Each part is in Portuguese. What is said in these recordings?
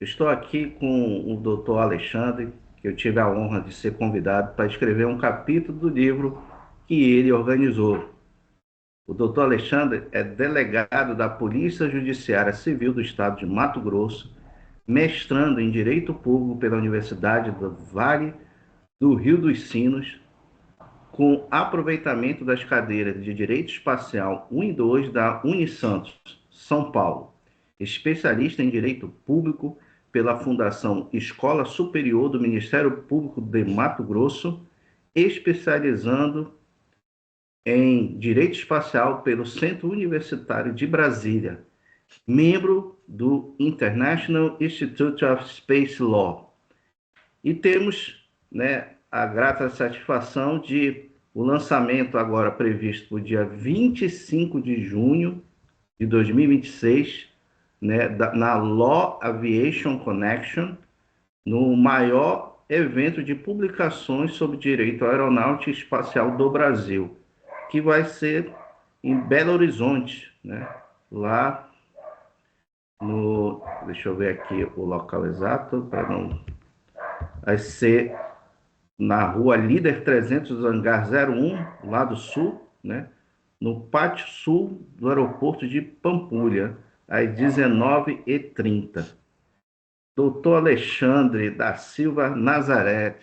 Estou aqui com o Dr. Alexandre, que eu tive a honra de ser convidado para escrever um capítulo do livro que ele organizou. O Dr. Alexandre é delegado da Polícia Judiciária Civil do Estado de Mato Grosso, mestrando em Direito Público pela Universidade do Vale do Rio dos Sinos, com aproveitamento das cadeiras de Direito Espacial 1 e 2 da Unisantos, São Paulo. Especialista em Direito Público pela Fundação Escola Superior do Ministério Público de Mato Grosso, especializando em Direito Espacial pelo Centro Universitário de Brasília, membro do International Institute of Space Law. E temos, né, a grata satisfação de o lançamento agora previsto para o dia 25 de junho de 2026, né, na Law Aviation Connection, no maior evento de publicações sobre direito aeronáutico e espacial do Brasil, que vai ser em Belo Horizonte, né, lá no, deixa eu ver aqui o local exato, para não, vai ser na rua Líder 300, Hangar 01, lado sul, né? No pátio sul do aeroporto de Pampulha, às 19h30. Doutor Alexandre da Silva Nazaré,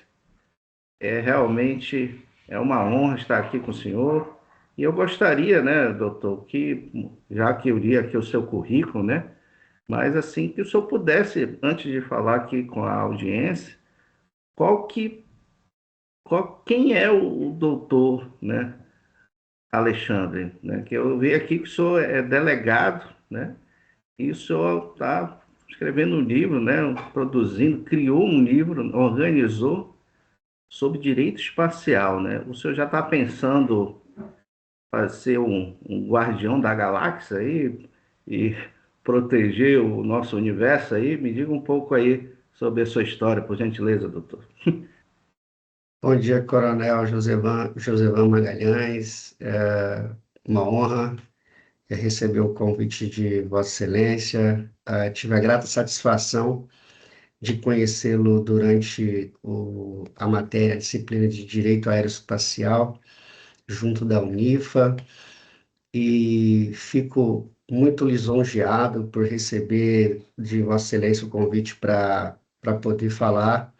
realmente é uma honra estar aqui com o senhor. E eu gostaria, né, doutor, que, já que eu li aqui o seu currículo, né, mas assim, que o senhor pudesse, antes de falar aqui com a audiência, qual que quem é o doutor, né, Alexandre, né? Que eu vi aqui que o senhor é delegado, né? E o senhor está escrevendo um livro, né? Produzindo, criou um livro, organizou sobre direito espacial, né? O senhor já está pensando para ser um guardião da galáxia aí e proteger o nosso universo aí? Me diga um pouco aí sobre a sua história, por gentileza, doutor. Bom dia, Coronel Josevan Magalhães. É uma honra receber o convite de Vossa Excelência. Tive a grata satisfação de conhecê-lo durante a matéria, a disciplina de Direito Aeroespacial, junto da Unifa, e fico muito lisonjeado por receber de Vossa Excelência o convite para poder falar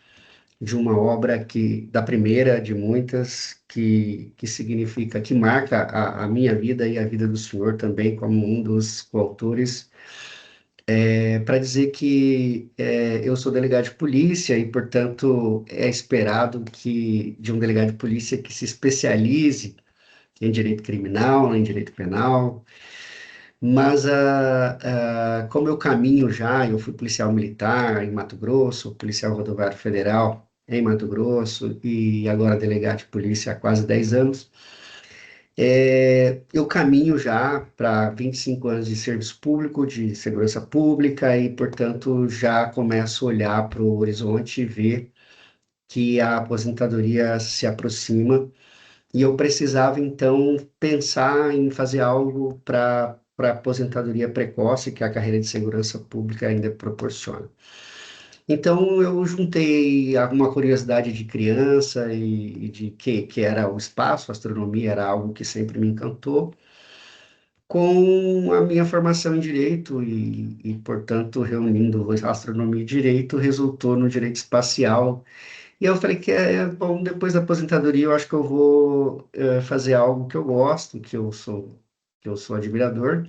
de uma obra da primeira de muitas, que significa, que marca a minha vida e a vida do senhor também, como um dos coautores, para dizer que eu sou delegado de polícia e, portanto, é esperado que de um delegado de polícia que se especialize em direito criminal, em direito penal, mas como eu caminho já, eu fui policial militar em Mato Grosso, policial rodoviário federal em Mato Grosso e agora delegado de polícia há quase 10 anos. Eu caminho já para 25 anos de serviço público, de segurança pública e, portanto, já começo a olhar para o horizonte e ver que a aposentadoria se aproxima e eu precisava, então, pensar em fazer algo para aposentadoria precoce, que a carreira de segurança pública ainda proporciona. Então, eu juntei alguma curiosidade de criança e de que era o espaço, a astronomia era algo que sempre me encantou, com a minha formação em direito portanto, reunindo astronomia e direito, resultou no direito espacial. E eu falei que bom, depois da aposentadoria eu acho que eu vou fazer algo que eu gosto, que eu sou admirador,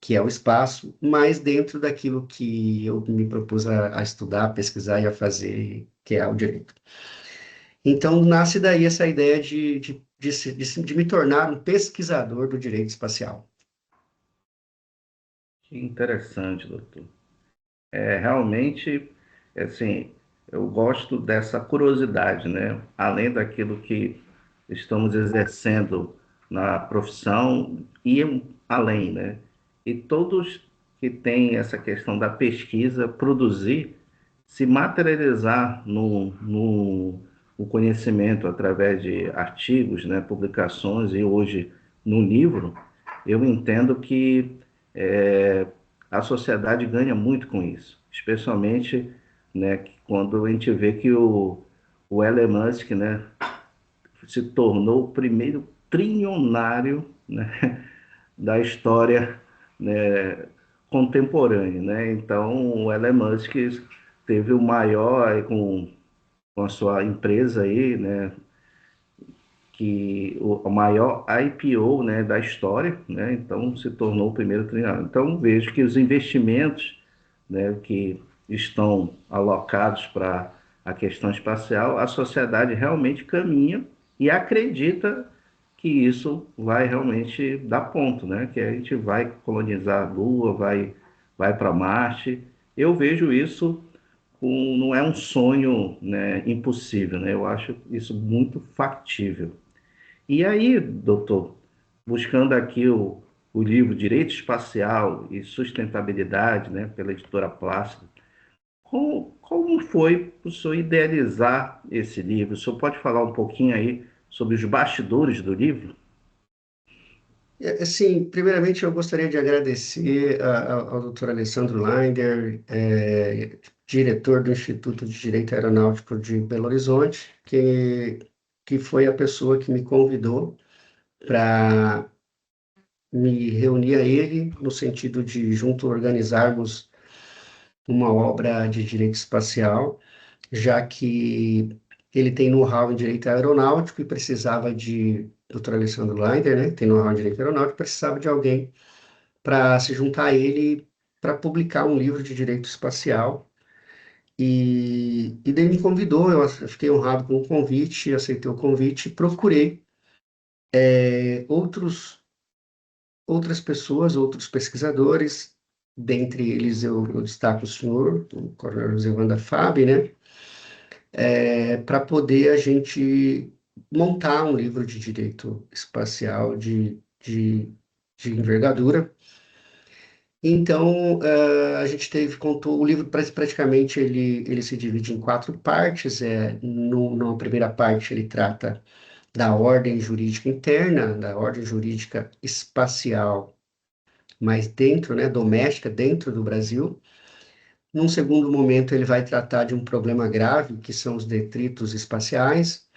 que é o espaço, mas dentro daquilo que eu me propus a estudar, a pesquisar e a fazer, que é o direito. Então nasce daí essa ideia de me tornar um pesquisador do direito espacial. Que interessante, doutor. Realmente, assim, eu gosto dessa curiosidade, né? Além daquilo que estamos exercendo na profissão e além, né? E todos que têm essa questão da pesquisa, produzir, se materializar no conhecimento através de artigos, né? Publicações e hoje no livro, eu entendo que é, a sociedade ganha muito com isso. especialmente, né, quando a gente vê que o Elon Musk, né, se tornou o primeiro trilionário, né, da história, né, contemporânea, né? Então, o Elon Musk teve o maior com a sua empresa aí, né, que o maior IPO, né, da história, né? Então se tornou o primeiro trilionário. Então vejo que os investimentos, né, que estão alocados para a questão espacial, a sociedade realmente caminha e acredita que isso vai realmente dar ponto, né? Que a gente vai colonizar a Lua, vai para Marte. Eu vejo isso não é um sonho, né, impossível, né? Eu acho isso muito factível. E aí, doutor, buscando aqui o livro Direito Espacial e Sustentabilidade, né, pela editora Plácido, como foi o senhor idealizar esse livro? O senhor pode falar um pouquinho aí sobre os bastidores do livro? Assim, primeiramente eu gostaria de agradecer ao Dr. Alessandro Leinder, diretor do Instituto de Direito Aeronáutico de Belo Horizonte, que foi a pessoa que me convidou para me reunir a ele no sentido de junto organizarmos uma obra de direito espacial, já que ele tem know-how em direito aeronáutico e precisava de Dr. Alessandro Leinder, né, tem know-how em direito aeronáutico, precisava de alguém para se juntar a ele para publicar um livro de direito espacial. E daí me convidou, eu fiquei honrado com o convite, aceitei o convite e procurei outras pessoas, outros pesquisadores, dentre eles eu destaco o senhor, o Coronel José Wanda Fabi, né, para poder a gente montar um livro de direito espacial de envergadura. Então, a gente contou, o livro praticamente ele se divide em quatro partes. Numa primeira parte ele trata da ordem jurídica interna, da ordem jurídica espacial, mas dentro, né, doméstica, dentro do Brasil. Num segundo momento ele vai tratar de um problema grave, que são os detritos espaciais.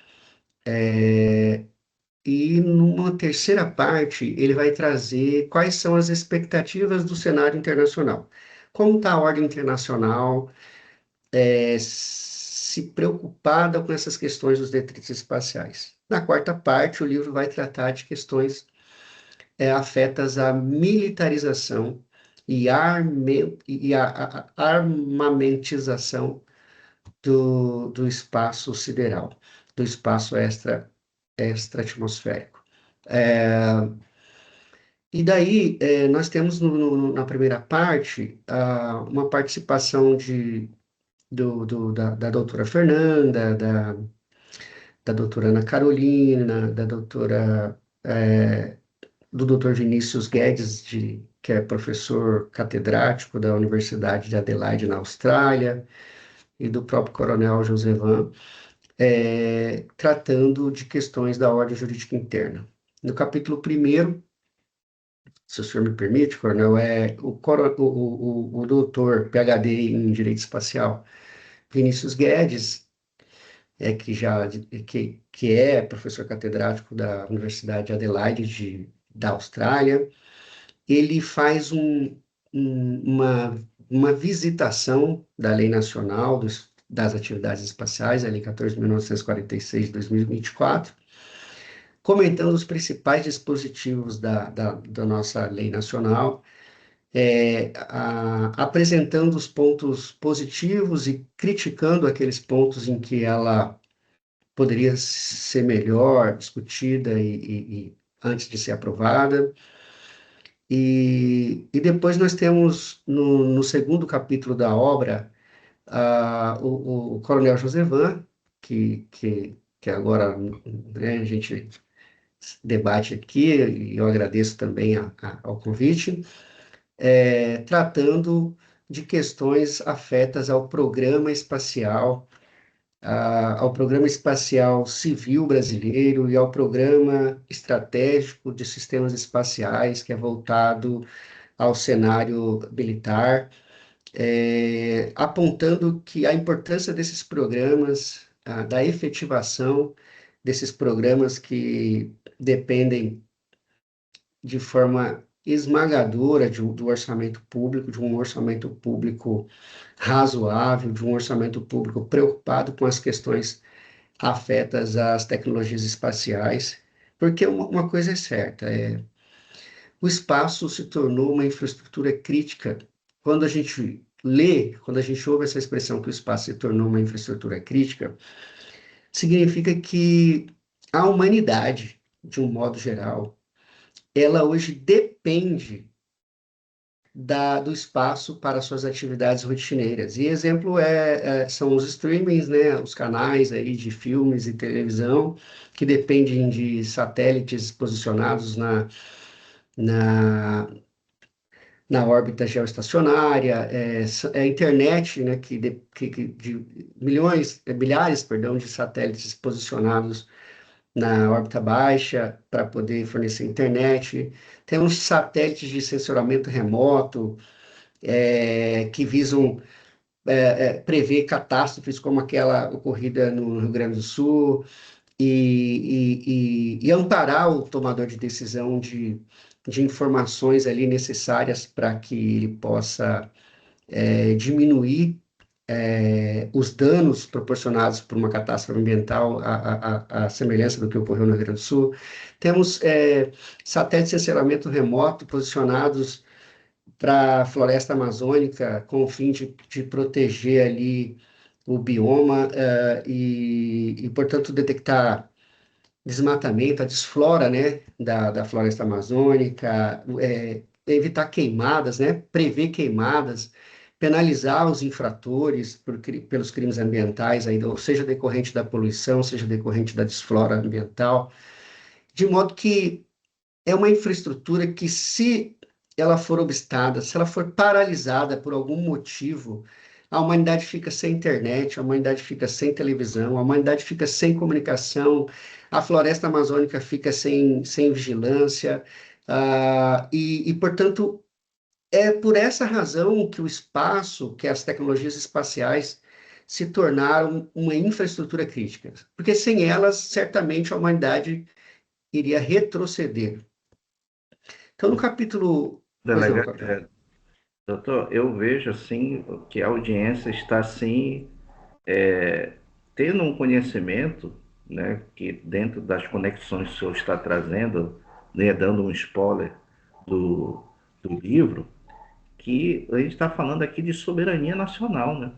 E numa terceira parte, ele vai trazer quais são as expectativas do cenário internacional. Como está a ordem internacional se preocupada com essas questões dos detritos espaciais. Na quarta parte, o livro vai tratar de questões afetas à militarização e a armamentização do espaço sideral, do espaço extra-atmosférico. E daí, nós temos na primeira parte uma participação da doutora Fernanda, da doutora Ana Carolina, do doutor Vinícius Guedes, que é professor catedrático da Universidade de Adelaide, na Austrália, e do próprio Coronel Josevan, tratando de questões da ordem jurídica interna. No capítulo 1º, se o senhor me permite, Coronel, o doutor PhD em Direito Espacial, Vinícius Guedes, que é professor catedrático da Universidade de Adelaide, da Austrália, ele faz uma visitação da Lei Nacional das Atividades Espaciais, a Lei 14.946 de 2024, comentando os principais dispositivos da nossa lei nacional, apresentando os pontos positivos e criticando aqueles pontos em que ela poderia ser melhor discutida antes de ser aprovada. E depois nós temos, no segundo capítulo da obra, o Coronel Josevan, que agora, né, a gente debate aqui, e eu agradeço também ao convite, tratando de questões afetas ao Programa Espacial Civil Brasileiro e ao Programa Estratégico de Sistemas Espaciais, que é voltado ao cenário militar apontando que a importância desses programas, da efetivação desses programas que dependem de forma esmagadora do orçamento público, de um orçamento público razoável, de um orçamento público preocupado com as questões afetas às tecnologias espaciais, porque uma coisa é certa, o espaço se tornou uma infraestrutura crítica. Quando a gente lê, quando a gente ouve essa expressão que o espaço se tornou uma infraestrutura crítica, significa que a humanidade, de um modo geral, ela hoje depende do espaço para suas atividades rotineiras. E exemplo são os streamings, né, os canais aí de filmes e televisão que dependem de satélites posicionados na, na órbita geoestacionária, é a internet, né, de milhões, milhares, perdão, de satélites posicionados na órbita baixa para poder fornecer internet. Temos satélites de sensoramento remoto, que visam prever catástrofes como aquela ocorrida no Rio Grande do Sul e amparar o tomador de decisão de informações ali necessárias para que ele possa diminuir os danos proporcionados por uma catástrofe ambiental, à semelhança do que ocorreu no Rio Grande do Sul. Temos satélites de sensoramento remoto posicionados para a floresta amazônica, com o fim de proteger ali o bioma portanto, detectar desmatamento, a desflora, né, da floresta amazônica, evitar queimadas, né, prever queimadas, penalizar os infratores pelos crimes ambientais, ainda, ou seja decorrente da poluição, seja decorrente da desflora ambiental, de modo que é uma infraestrutura que, se ela for obstada, se ela for paralisada por algum motivo, a humanidade fica sem internet, a humanidade fica sem televisão, a humanidade fica sem comunicação, a floresta amazônica fica sem vigilância, portanto, é por essa razão que o espaço, que as tecnologias espaciais se tornaram uma infraestrutura crítica, porque sem elas, certamente, a humanidade iria retroceder. Então, no capítulo. Pois não, Delegado, doutor, eu vejo assim que a audiência está assim tendo um conhecimento, né, que dentro das conexões que o senhor está trazendo, né, dando um spoiler do, do livro, que a gente está falando aqui de soberania nacional, né?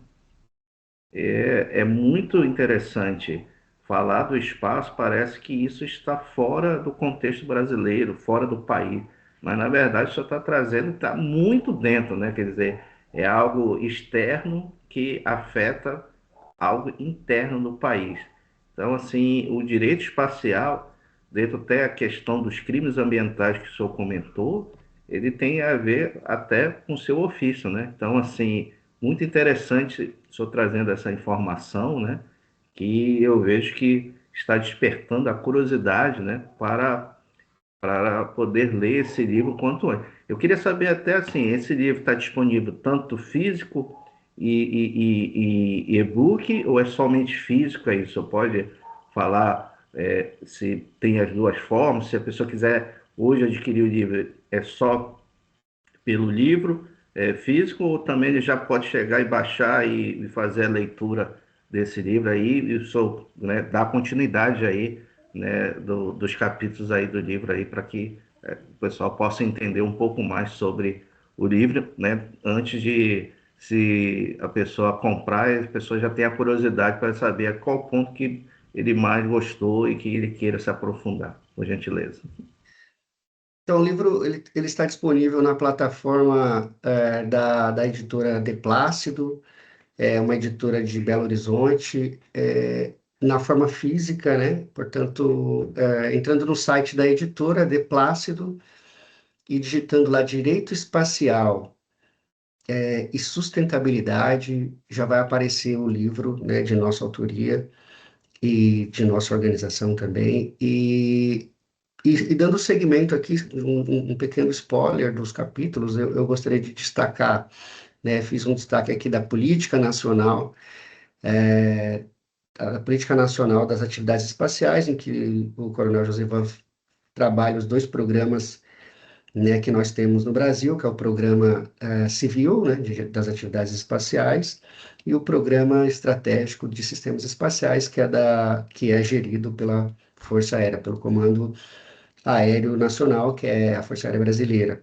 É muito interessante falar do espaço, parece que isso está fora do contexto brasileiro, fora do país, mas na verdade só está trazendo, está muito dentro, né? Quer dizer, é algo externo que afeta algo interno do país. Então, assim, o direito espacial, dentro até a questão dos crimes ambientais que o senhor comentou, ele tem a ver até com o seu ofício, né? Então, assim, muito interessante o senhor trazendo essa informação, né? Que eu vejo que está despertando a curiosidade, né? Para poder ler esse livro quanto antes. Eu queria saber até assim, esse livro está disponível tanto físico e e-book ou é somente físico aí? O senhor pode falar se tem as duas formas, se a pessoa quiser hoje adquirir o livro, é só pelo livro físico ou também ele já pode chegar e baixar e fazer a leitura desse livro aí e o senhor, né, dar continuidade aí, né, dos capítulos aí do livro aí para que o pessoal possa entender um pouco mais sobre o livro, né, antes de se a pessoa comprar, a pessoa já tem a curiosidade para saber a qual ponto que ele mais gostou e que ele queira se aprofundar, por gentileza. então, o livro ele está disponível na plataforma da editora De Plácido, uma editora de Belo Horizonte, na forma física, né? Portanto, entrando no site da editora De Plácido e digitando lá Direito Espacial e Sustentabilidade, já vai aparecer o livro, né, de nossa autoria e de nossa organização também. E dando seguimento aqui, um pequeno spoiler dos capítulos, eu gostaria de destacar né? Fiz um destaque aqui da política nacional, é, a política nacional das atividades espaciais, em que o Coronel Josevan trabalha os dois programas, né, que nós temos no Brasil, que é o programa civil, né, das atividades espaciais, e o programa estratégico de sistemas espaciais, que é gerido pela Força Aérea, pelo Comando Aéreo Nacional, que é a Força Aérea Brasileira.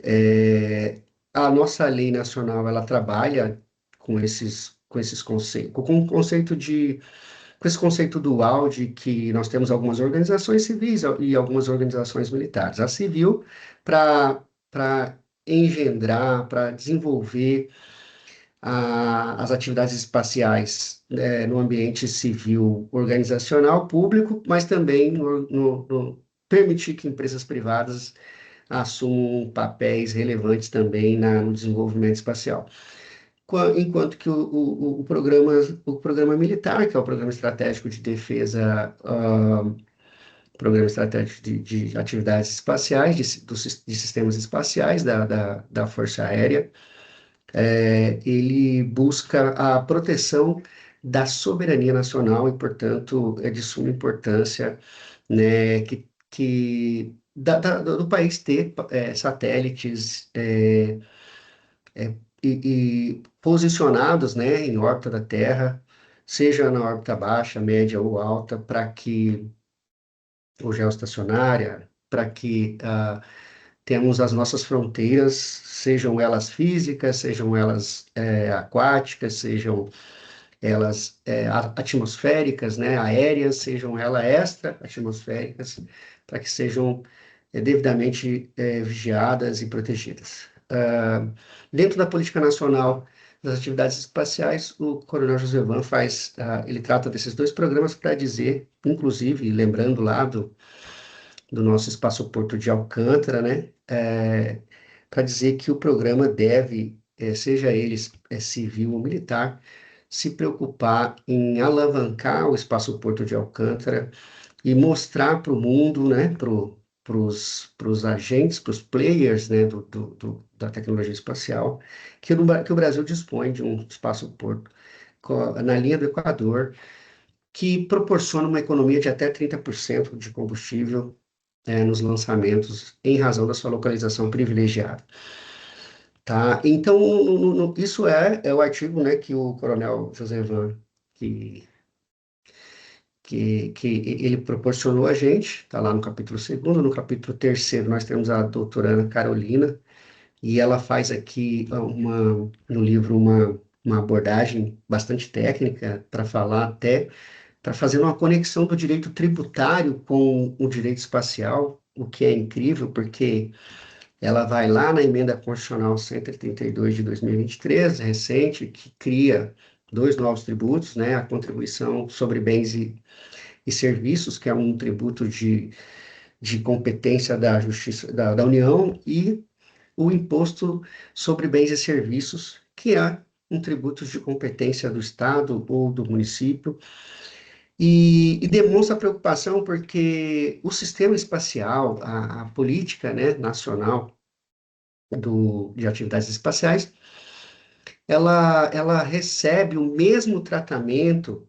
É, a nossa lei nacional, ela trabalha com esses conceitos, com o conceito com esse conceito dual de que nós temos algumas organizações civis e algumas organizações militares. A civil para engendrar, para desenvolver as atividades espaciais, no ambiente civil organizacional público, mas também permitir que empresas privadas assumam papéis relevantes também no desenvolvimento espacial. Enquanto que o programa militar, que é o Programa Estratégico de Defesa, Programa Estratégico de Atividades Espaciais, de Sistemas Espaciais da Força Aérea, ele busca a proteção da soberania nacional e, portanto, é de suma importância, né, do país ter satélites e posicionados, né, em órbita da Terra, seja na órbita baixa, média ou alta, ou geoestacionária, para que temos as nossas fronteiras, sejam elas físicas, sejam elas aquáticas, sejam elas atmosféricas, né, aéreas, sejam elas extra-atmosféricas, para que sejam devidamente vigiadas e protegidas. Dentro da política nacional das atividades espaciais, o Coronel Josevan ele trata desses dois programas para dizer, inclusive, lembrando lá do nosso espaçoporto de Alcântara, né, para dizer que o programa deve, seja ele civil ou militar, se preocupar em alavancar o espaçoporto de Alcântara e mostrar para o mundo, né, para os agentes, para os players, né, da tecnologia espacial, que o Brasil dispõe de um espaço-porto na linha do Equador, que proporciona uma economia de até 30% de combustível nos lançamentos, em razão da sua localização privilegiada. Tá? Então, isso é o artigo, né, que o Coronel Josevan, que ele proporcionou a gente, está lá no capítulo 2º. No capítulo 3º nós temos a doutora Ana Carolina, e ela faz aqui no livro uma abordagem bastante técnica para falar para fazer uma conexão do direito tributário com o direito espacial, o que é incrível, porque ela vai lá na Emenda Constitucional 132 de 2023, recente, que cria dois novos tributos, né, a contribuição sobre bens e serviços, que é um tributo de competência da Justiça da União, e o imposto sobre bens e serviços, que é um tributo de competência do Estado ou do município, e demonstra preocupação porque o sistema espacial, a política, né, nacional de atividades espaciais, ela recebe o mesmo tratamento,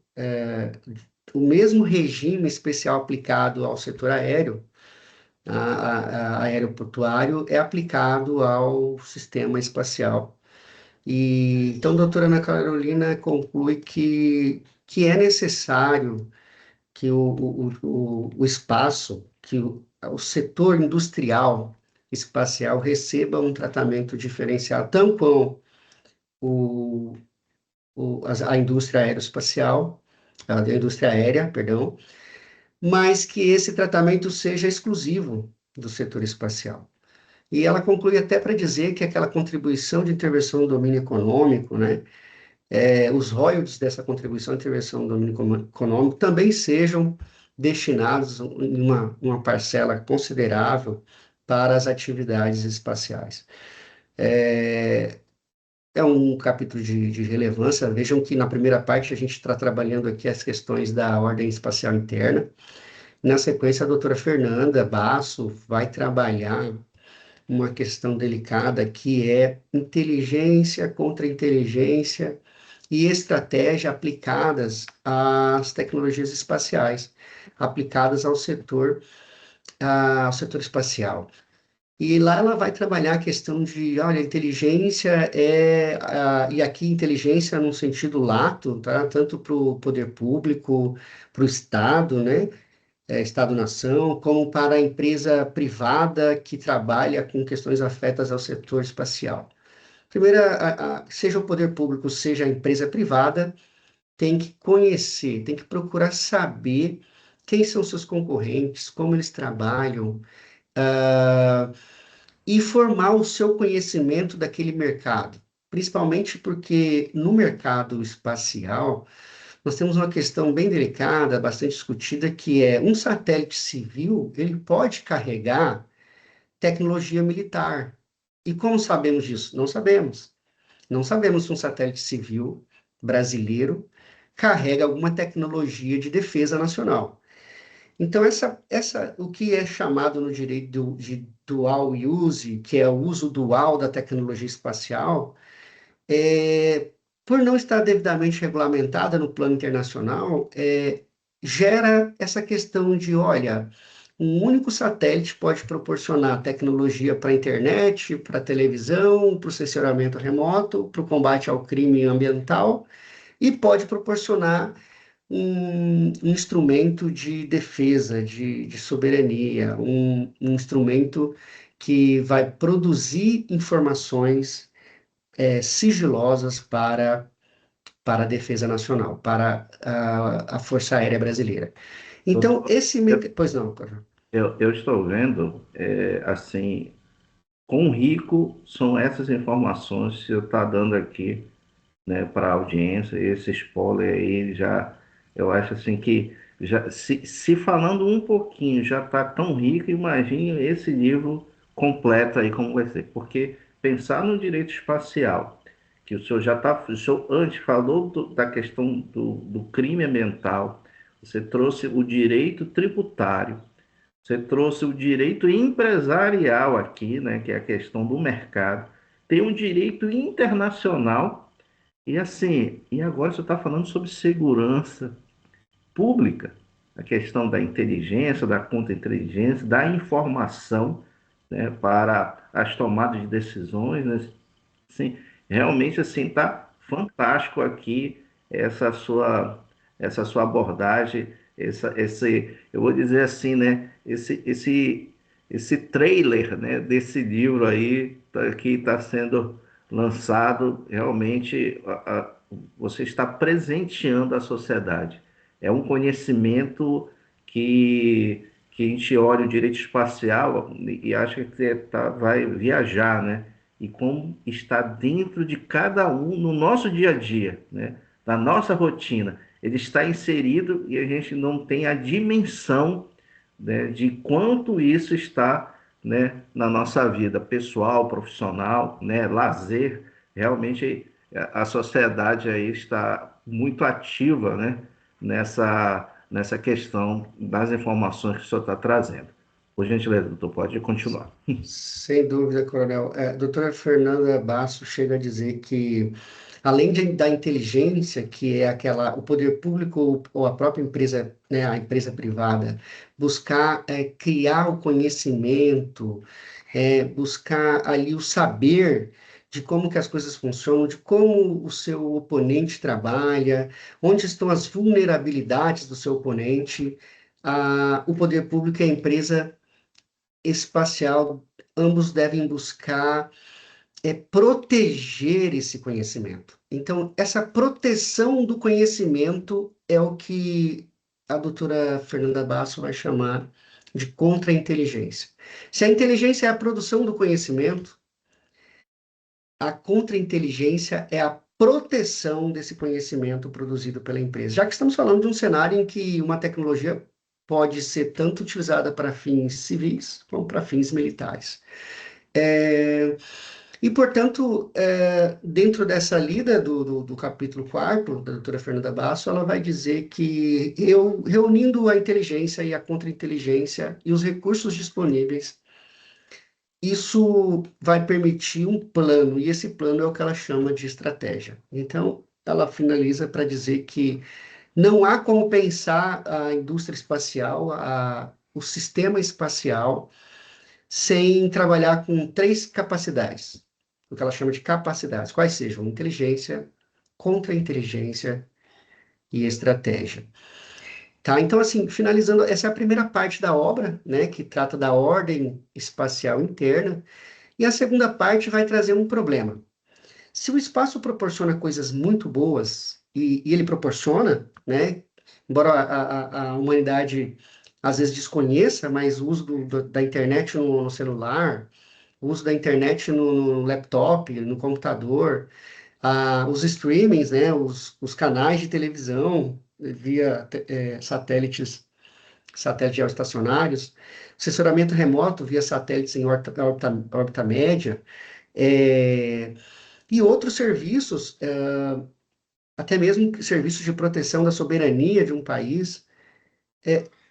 o mesmo regime especial aplicado ao setor aéreo, aeroportuário, é aplicado ao sistema espacial. E então, a doutora Ana Carolina conclui que é necessário que o espaço, que o setor industrial espacial receba um tratamento diferenciado, tanto com a indústria aeroespacial, a indústria aérea, perdão, mas que esse tratamento seja exclusivo do setor espacial. E ela conclui até para dizer que aquela contribuição de intervenção no domínio econômico, né, os royalties dessa contribuição de intervenção no domínio econômico também sejam destinados em uma parcela considerável para as atividades espaciais. É um capítulo de relevância. Vejam que na primeira parte a gente está trabalhando aqui as questões da ordem espacial interna. Na sequência, a doutora Fernanda Basso vai trabalhar uma questão delicada que é inteligência contra inteligência e estratégia aplicadas às tecnologias espaciais, aplicadas ao setor espacial. E lá ela vai trabalhar a questão de, olha, inteligência e aqui inteligência num sentido lato, tá? Tanto para o poder público, para o Estado, né? Estado-nação, como para a empresa privada que trabalha com questões afetas ao setor espacial. Primeiro, seja o poder público, seja a empresa privada, tem que conhecer, tem que procurar saber quem são seus concorrentes, como eles trabalham, ah, e formar o seu conhecimento daquele mercado. Principalmente porque no mercado espacial, nós temos uma questão bem delicada, bastante discutida, que é um satélite civil, ele pode carregar tecnologia militar. E como sabemos disso? Não sabemos. Não sabemos se um satélite civil brasileiro carrega alguma tecnologia de defesa nacional. Então, o que é chamado no direito de dual use, que é o uso dual da tecnologia espacial, por não estar devidamente regulamentada no plano internacional, gera essa questão de, olha, um único satélite pode proporcionar tecnologia para a internet, para a televisão, para o sensoramento remoto, para o combate ao crime ambiental, e pode proporcionar um instrumento de defesa, de soberania, um instrumento que vai produzir informações sigilosas para a defesa nacional, para a Força Aérea Brasileira. Então, Doutor, Pois não, Coronel. eu estou vendo, assim, quão rico são essas informações que você está dando aqui, né, para a audiência. Esse spoiler aí já, eu acho assim que, já, se falando um pouquinho já está tão rico, imagine esse livro completo aí como vai ser. Porque pensar no direito espacial, que o senhor já está, o senhor antes falou da questão do crime ambiental, você trouxe o direito tributário, você trouxe o direito empresarial aqui, né, que é a questão do mercado. Tem um direito internacional e assim, e agora você está falando sobre segurança pública, a questão da inteligência, da contra-inteligência, da informação, né, para as tomadas de decisões, né? Sim, realmente assim está fantástico aqui essa sua essa sua abordagem, eu vou dizer assim, né, esse trailer, né, desse livro aí que está sendo lançado, realmente você está presenteando a sociedade. É um conhecimento que a gente olha o direito espacial e acha que vai viajar, né? E como está dentro de cada um no nosso dia a dia, né? Na nossa rotina. Ele está inserido e a gente não tem a dimensão, né, de quanto isso está, né, na nossa vida pessoal, profissional, né, lazer. Realmente a sociedade aí está muito ativa, né, nessa questão das informações que o senhor está trazendo. Por gentileza, doutor, pode continuar. Sem dúvida, Coronel. A doutora Fernanda Basso chega a dizer que, além da inteligência, que é o poder público ou a própria empresa, né, a empresa privada, buscar criar o conhecimento, buscar ali o saber de como que as coisas funcionam, de como o seu oponente trabalha, onde estão as vulnerabilidades do seu oponente, o poder público e a empresa espacial, ambos devem buscar proteger esse conhecimento. Então, essa proteção do conhecimento é o que a doutora Fernanda Basso vai chamar de contra-inteligência. Se a inteligência é a produção do conhecimento, a contra-inteligência é a proteção desse conhecimento produzido pela empresa. Já que estamos falando de um cenário em que uma tecnologia pode ser tanto utilizada para fins civis como para fins militares. E, portanto, dentro dessa lida do capítulo 4 da doutora Fernanda Basso, ela vai dizer que reunindo a inteligência e a contra-inteligência e os recursos disponíveis, isso vai permitir um plano, e esse plano é o que ela chama de estratégia. Então, ela finaliza para dizer que não há como pensar a indústria espacial, o sistema espacial, sem trabalhar com três capacidades, o que ela chama de capacidades, quais sejam inteligência, contra-inteligência e estratégia. Tá, então, assim, finalizando, essa é a primeira parte da obra, né, que trata da ordem espacial interna, e a segunda parte vai trazer um problema. Se o espaço proporciona coisas muito boas, e ele proporciona, né, embora a humanidade às vezes desconheça, mas o uso da internet no celular, o uso da internet no laptop, no computador, os streamings, né, os canais de televisão via satélites geoestacionários, assessoramento remoto via satélites em órbita média, é, e outros serviços, até mesmo serviços de proteção da soberania de um país.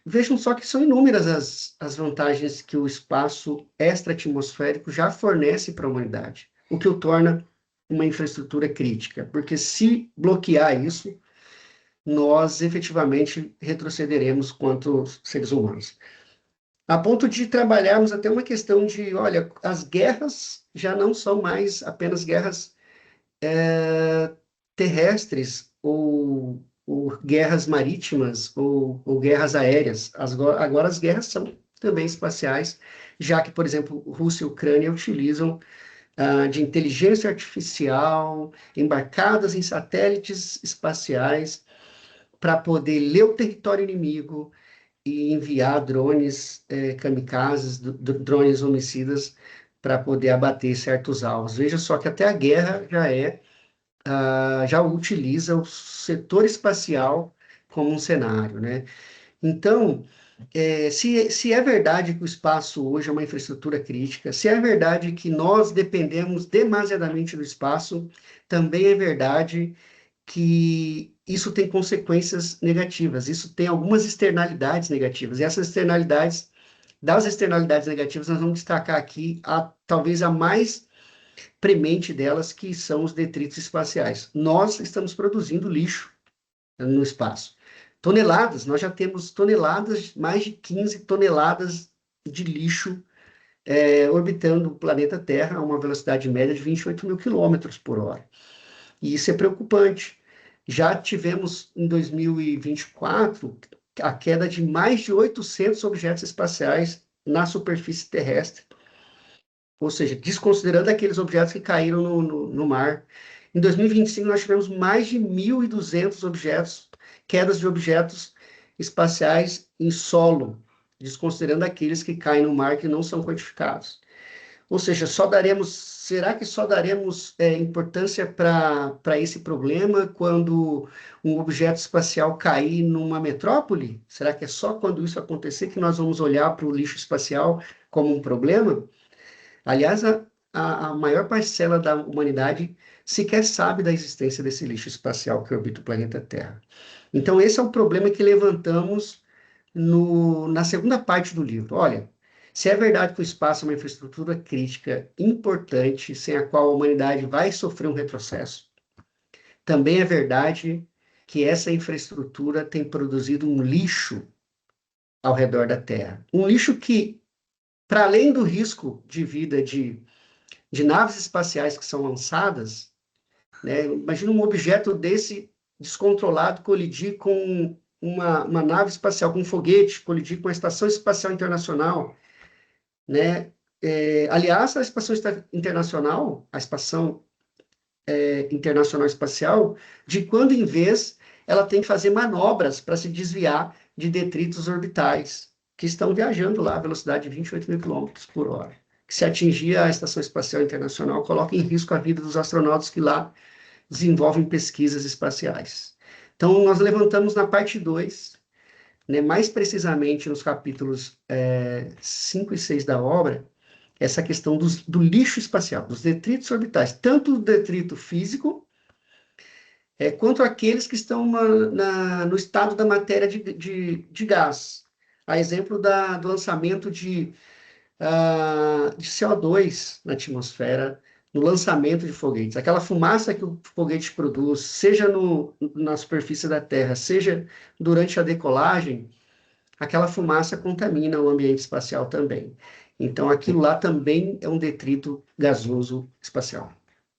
Vejam só que são inúmeras as vantagens que o espaço extra-atmosférico já fornece para a humanidade, o que o torna uma infraestrutura crítica, porque se bloquear isso, nós efetivamente retrocederemos quanto seres humanos. A ponto de trabalharmos até uma questão de, olha, as guerras já não são mais apenas guerras terrestres ou guerras marítimas ou guerras aéreas. Agora as guerras são também espaciais, já que, por exemplo, Rússia e Ucrânia utilizam de inteligência artificial embarcadas em satélites espaciais para poder ler o território inimigo e enviar drones kamikazes, drones homicidas, para poder abater certos alvos. Veja só que até a guerra já utiliza o setor espacial como um cenário, né? Então, se é verdade que o espaço hoje é uma infraestrutura crítica, se é verdade que nós dependemos demasiadamente do espaço, também é verdade que isso tem consequências negativas, isso tem algumas externalidades negativas, e essas das externalidades negativas, nós vamos destacar aqui talvez a mais premente delas, que são os detritos espaciais. Nós estamos produzindo lixo no espaço. Toneladas, nós já temos toneladas, mais de 15 toneladas de lixo orbitando o planeta Terra a uma velocidade média de 28 mil quilômetros por hora. E isso é preocupante. Já tivemos, em 2024, a queda de mais de 800 objetos espaciais na superfície terrestre, ou seja, desconsiderando aqueles objetos que caíram no mar. Em 2025, nós tivemos mais de 1.200 objetos, quedas de objetos espaciais em solo, desconsiderando aqueles que caem no mar que não são quantificados. Ou seja, será que só daremos importância para esse problema quando um objeto espacial cair numa metrópole? Será que é só quando isso acontecer que nós vamos olhar para o lixo espacial como um problema? Aliás, a maior parcela da humanidade sequer sabe da existência desse lixo espacial que orbita o planeta Terra. Então, esse é o problema que levantamos na segunda parte do livro. Olha, se é verdade que o espaço é uma infraestrutura crítica importante, sem a qual a humanidade vai sofrer um retrocesso, também é verdade que essa infraestrutura tem produzido um lixo ao redor da Terra. Um lixo que, para além do risco de vida de naves espaciais que são lançadas, né? Imagina um objeto desse descontrolado colidir com uma nave espacial, com um foguete, colidir com a Estação Espacial Internacional, né? Aliás, a Estação Internacional Espacial, de quando em vez, ela tem que fazer manobras para se desviar de detritos orbitais, que estão viajando lá a velocidade de 28 mil quilômetros por hora. Que se atingir a Estação Espacial Internacional, coloca em risco a vida dos astronautas que lá desenvolvem pesquisas espaciais. Então, nós levantamos na parte 2, né, mais precisamente nos capítulos 5 e 6 da obra, essa questão do lixo espacial, dos detritos orbitais, tanto o detrito físico, quanto aqueles que estão no estado da matéria de gás. A exemplo do lançamento de de CO2 na atmosfera no lançamento de foguetes. Aquela fumaça que o foguete produz, seja na superfície da Terra, seja durante a decolagem, aquela fumaça contamina o ambiente espacial também. Então, aquilo lá também é um detrito gasoso espacial.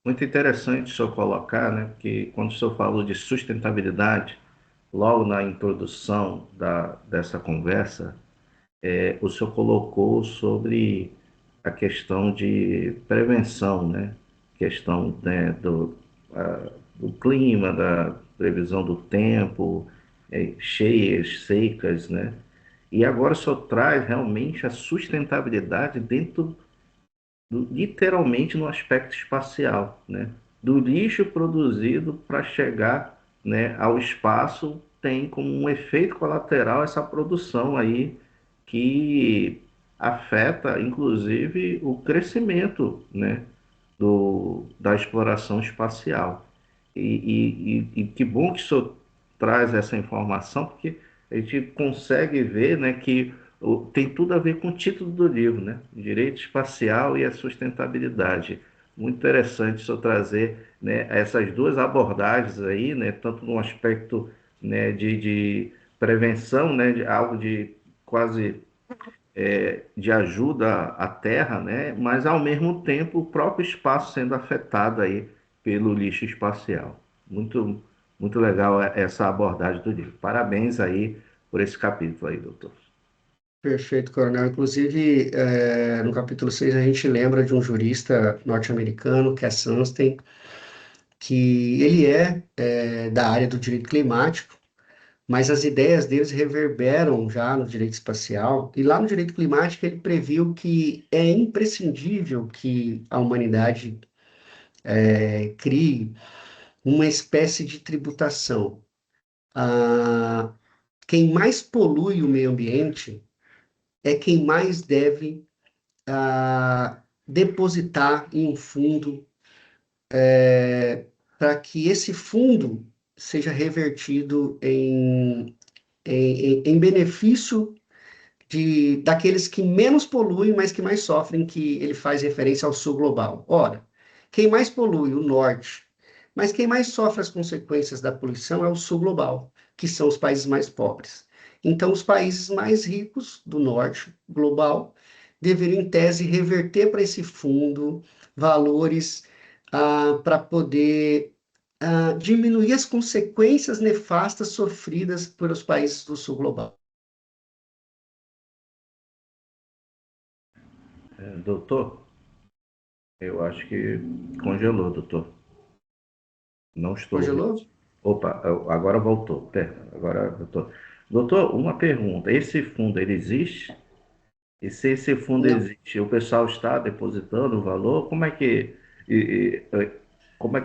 Muito interessante o senhor colocar, né? Porque quando o senhor falou de sustentabilidade, logo na introdução dessa conversa, o senhor colocou sobre a questão de prevenção, né? Questão, né, do clima, da previsão do tempo, cheias, secas, né? E agora só traz realmente a sustentabilidade dentro, literalmente no aspecto espacial, né? Do lixo produzido para chegar, né, ao espaço tem como um efeito colateral essa produção aí que afeta, inclusive, o crescimento, né, da exploração espacial. E que bom que o senhor traz essa informação, porque a gente consegue ver, né, que tem tudo a ver com o título do livro, né? Direito espacial e a sustentabilidade. Muito interessante o senhor trazer, né, essas duas abordagens aí, né, tanto no aspecto, né, de prevenção, né, de algo de quase de ajuda à Terra, né? Mas ao mesmo tempo o próprio espaço sendo afetado aí pelo lixo espacial. Muito, muito legal essa abordagem do livro. Parabéns aí por esse capítulo aí, doutor. Perfeito, coronel. Inclusive, no capítulo 6 a gente lembra de um jurista norte-americano, que é Sunstein, que ele da área do direito climático, mas as ideias deles reverberam já no direito espacial, e lá no direito climático ele previu que é imprescindível que a humanidade crie uma espécie de tributação. Ah, quem mais polui o meio ambiente é quem mais deve depositar em um fundo para que esse fundo seja revertido em benefício daqueles que menos poluem, mas que mais sofrem, que ele faz referência ao sul global. Ora, quem mais polui? O norte. Mas quem mais sofre as consequências da poluição é o sul global, que são os países mais pobres. Então, os países mais ricos do norte global deveriam, em tese, reverter para esse fundo valores para poder diminuir as consequências nefastas sofridas pelos países do sul global. Doutor, eu acho que congelou, doutor. Não estou ouvindo. Congelou? Opa, agora voltou. Pera, agora, doutor. Doutor, uma pergunta. Esse fundo, ele existe? E se esse fundo Não. existe, o pessoal está depositando o valor? Como é que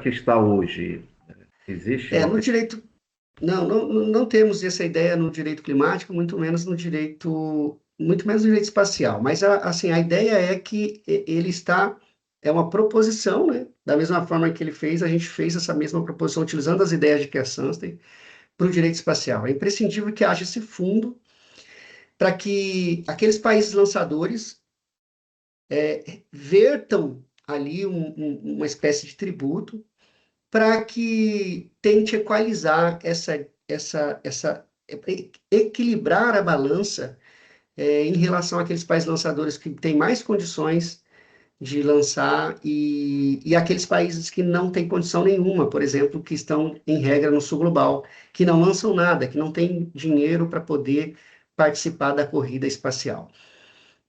está hoje? Existe uma... No direito, não temos essa ideia no direito climático, muito menos no direito espacial. Mas assim, a ideia é que ele é uma proposição, né? Da mesma forma que ele fez, a gente fez essa mesma proposição utilizando as ideias de Keir Sunstein para o direito espacial. É imprescindível que haja esse fundo para que aqueles países lançadores vertam ali uma espécie de tributo para que tente equalizar equilibrar a balança em relação àqueles países lançadores que têm mais condições de lançar e aqueles países que não têm condição nenhuma, por exemplo, que estão em regra no sul global, que não lançam nada, que não têm dinheiro para poder participar da corrida espacial.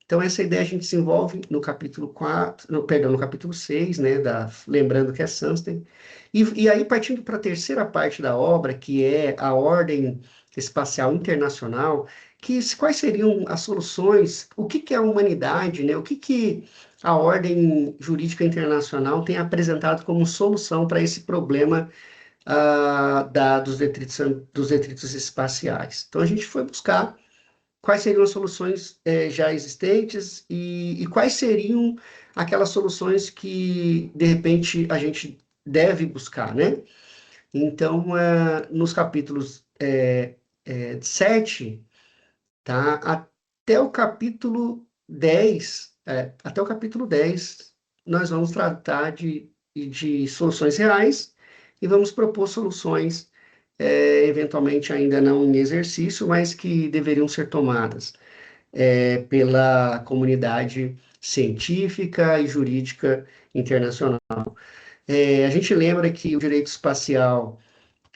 Então, essa ideia a gente desenvolve no capítulo 4, perdão, no capítulo 6, né, lembrando que é Sunstein. E aí, partindo para a terceira parte da obra, que é a ordem espacial internacional, quais seriam as soluções, o que que é a humanidade, né, o que a ordem jurídica internacional tem apresentado como solução para esse problema dos detritos espaciais. Então, a gente foi buscar quais seriam as soluções já existentes e quais seriam aquelas soluções que, de repente, a gente deve buscar, né? Então, nos capítulos 7, tá, até o capítulo 10, até o capítulo 10, nós vamos tratar de soluções reais e vamos propor soluções, eventualmente ainda não em exercício, mas que deveriam ser tomadas pela comunidade científica e jurídica internacional. A gente lembra que o direito espacial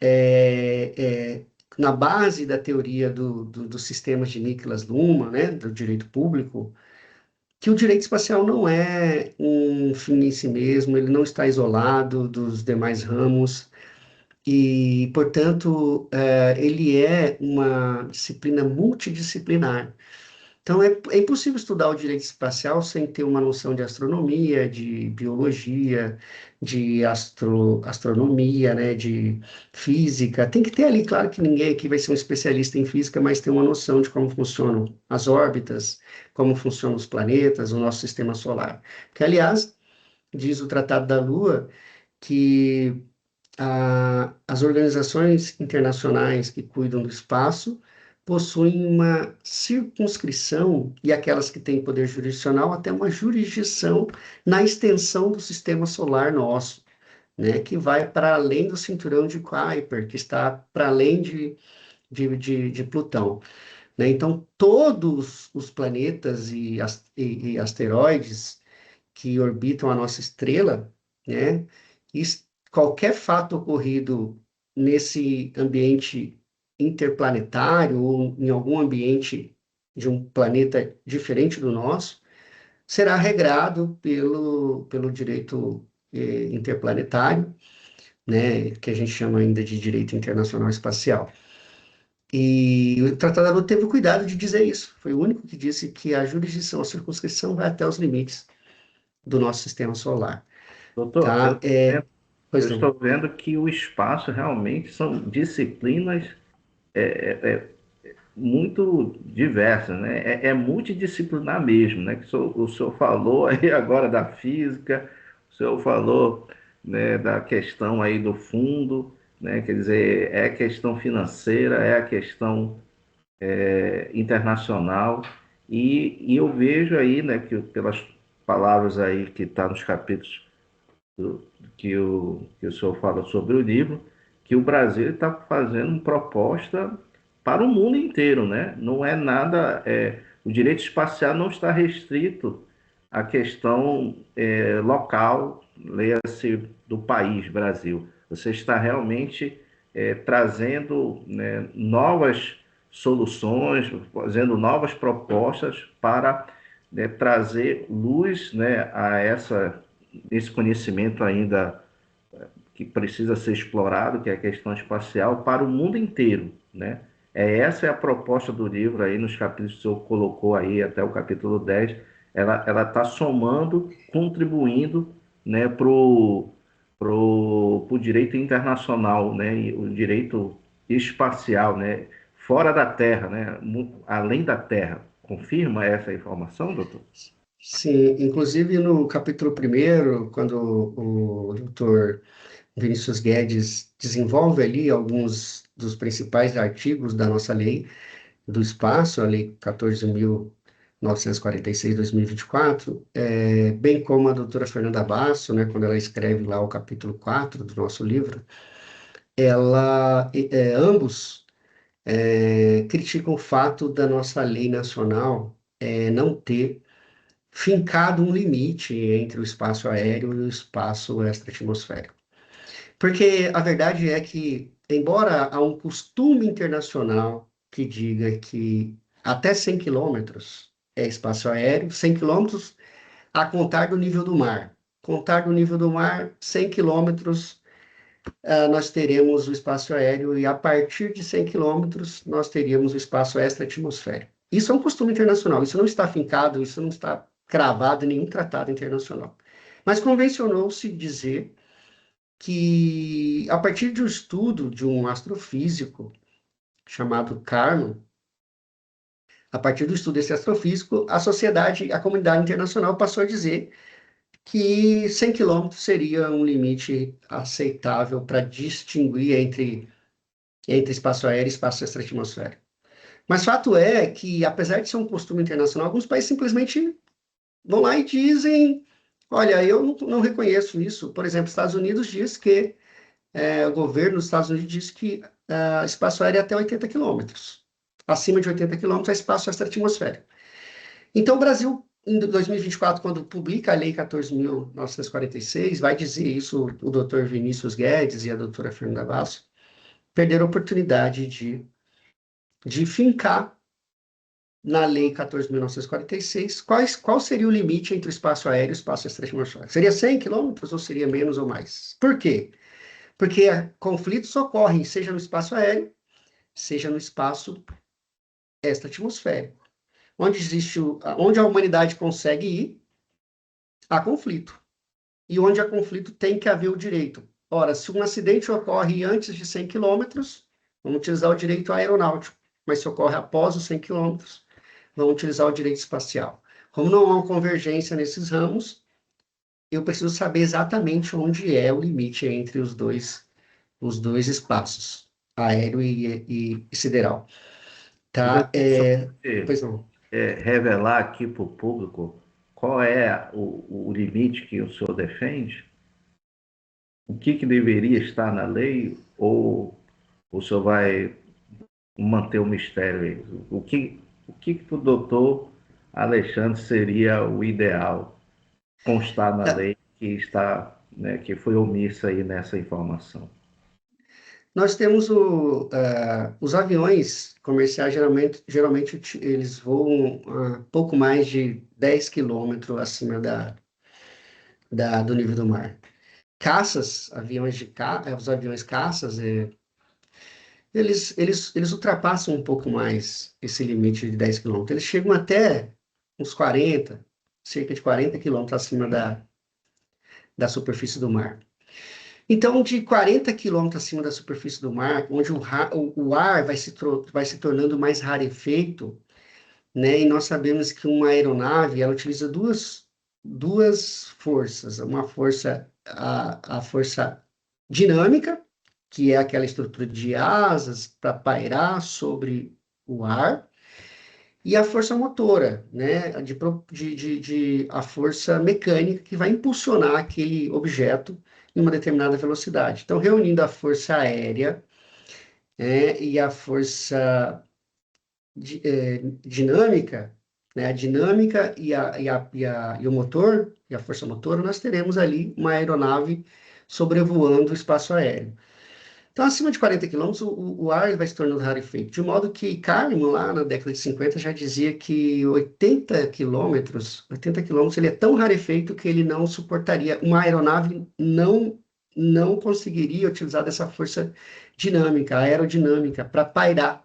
é, é, na base da teoria dos sistemas de Niklas Luhmann, né, do direito público, que o direito espacial não é um fim em si mesmo, ele não está isolado dos demais ramos e, portanto, ele é uma disciplina multidisciplinar. Então, é impossível estudar o direito espacial sem ter uma noção de astronomia, de biologia, de astronomia, né, de física. Tem que ter ali, claro que ninguém aqui vai ser um especialista em física, mas ter uma noção de como funcionam as órbitas, como funcionam os planetas, o nosso sistema solar. Que, aliás, diz o Tratado da Lua que as organizações internacionais que cuidam do espaço possuem uma circunscrição, e aquelas que têm poder jurisdicional, até uma jurisdição na extensão do sistema solar nosso, né, que vai para além do cinturão de Kuiper, que está para além de Plutão. Né? Então, todos os planetas e asteroides que orbitam a nossa estrela, né? Qualquer fato ocorrido nesse ambiente interplanetário ou em algum ambiente de um planeta diferente do nosso, será regrado pelo direito interplanetário, né, que a gente chama ainda de direito internacional espacial. E o Tratado da Lua teve o cuidado de dizer isso. Foi o único que disse que a jurisdição, a circunscrição vai até os limites do nosso sistema solar. Doutor, Tá? eu Pois não. estou vendo que o espaço realmente são disciplinas muito diversas, né? É multidisciplinar mesmo, né? Que o senhor falou aí agora da física, o senhor falou, né, da questão aí do fundo, né? Quer dizer, é a questão financeira, é a questão internacional, e eu vejo aí, né, que pelas palavras aí que está nos capítulos que o senhor fala sobre o livro, que o Brasil está fazendo uma proposta para o mundo inteiro, né? Não é nada. O direito espacial não está restrito à questão local, leia-se do país, Brasil. Você está realmente trazendo, né, novas soluções, fazendo novas propostas para, né, trazer luz, né, a esse conhecimento ainda que precisa ser explorado, que é a questão espacial, para o mundo inteiro, né? Essa é a proposta do livro aí, nos capítulos que o senhor colocou aí, até o capítulo 10, ela está somando, contribuindo, né, pro direito internacional, né, e o direito espacial, né, fora da Terra, né, além da Terra. Confirma essa informação, doutor? Sim, inclusive no capítulo primeiro, quando o doutor Vinícius Guedes desenvolve ali alguns dos principais artigos da nossa lei do espaço, a Lei 14.946/2024, bem como a doutora Fernanda Basso, né, quando ela escreve lá o capítulo 4 do nosso livro, ambos criticam o fato da nossa lei nacional não ter fincado um limite entre o espaço aéreo e o espaço extra-atmosférico. Porque a verdade é que, embora há um costume internacional que diga que até 100 quilômetros é espaço aéreo, 100 quilômetros a contar do nível do mar. Contar do nível do mar, 100 quilômetros, nós teremos o espaço aéreo e a partir de 100 quilômetros nós teríamos o espaço extra-atmosférico. Isso é um costume internacional, isso não está fincado, isso não está cravado em nenhum tratado internacional. Mas convencionou-se dizer que, a partir de um estudo de um astrofísico chamado Carnot, a partir do estudo desse astrofísico, a sociedade, a comunidade internacional passou a dizer que 100 quilômetros seria um limite aceitável para distinguir entre espaço aéreo e espaço extra-atmosférico. Mas fato é que, apesar de ser um costume internacional, alguns países simplesmente vão lá e dizem, olha, eu não reconheço isso. Por exemplo, os Estados Unidos diz que, o governo dos Estados Unidos diz que espaço aéreo é até 80 quilômetros. Acima de 80 quilômetros é espaço extra-atmosférico. Então, o Brasil, em 2024, quando publica a Lei 14.946, vai dizer isso o doutor Vinícius Guedes e a doutora Fernanda Basso, perderam a oportunidade de fincar na Lei 14.946 qual seria o limite entre o espaço aéreo e o espaço extra-atmosférico. Seria 100 quilômetros ou seria menos ou mais? Por quê? Porque conflitos ocorrem seja no espaço aéreo, seja no espaço extra-atmosférico. Onde a humanidade consegue ir, há conflito. E onde há conflito tem que haver o direito. Ora, se um acidente ocorre antes de 100 quilômetros, vamos utilizar o direito aeronáutico. Mas se ocorre após os 100 quilômetros, vamos utilizar o direito espacial. Como não há uma convergência nesses ramos, eu preciso saber exatamente onde é o limite entre os dois espaços, aéreo e sideral. Tá? Professor, pode, Pois não. revelar aqui para o público qual é o limite que o senhor defende? O que deveria estar na lei? Ou o senhor vai manter o mistério aí? O que para o doutor Alexandre seria o ideal constar na Tá. lei que está, né, que foi omissa aí nessa informação? Nós temos os aviões comerciais, geralmente eles voam a pouco mais de 10 quilômetros acima do nível do mar. Caças, os aviões caças, eles ultrapassam um pouco mais esse limite de 10 quilômetros. Eles chegam até uns 40, cerca de 40 quilômetros acima da superfície do mar. Então, de 40 quilômetros acima da superfície do mar, onde o ar vai se tornando mais rarefeito, né? E nós sabemos que uma aeronave, ela utiliza duas forças. Uma força, a força dinâmica, que é aquela estrutura de asas para pairar sobre o ar, e a força motora, né? A força mecânica que vai impulsionar aquele objeto em uma determinada velocidade. Então, reunindo a força aérea, e a força dinâmica, né? A dinâmica e o motor, e a força motora, nós teremos ali uma aeronave sobrevoando o espaço aéreo. Então, acima de 40 quilômetros, o ar vai se tornando rarefeito. De modo que Kahneman, lá na década de 50, já dizia que 80 quilômetros, ele é tão rarefeito que ele não suportaria, uma aeronave não conseguiria utilizar dessa força dinâmica, aerodinâmica, para pairar.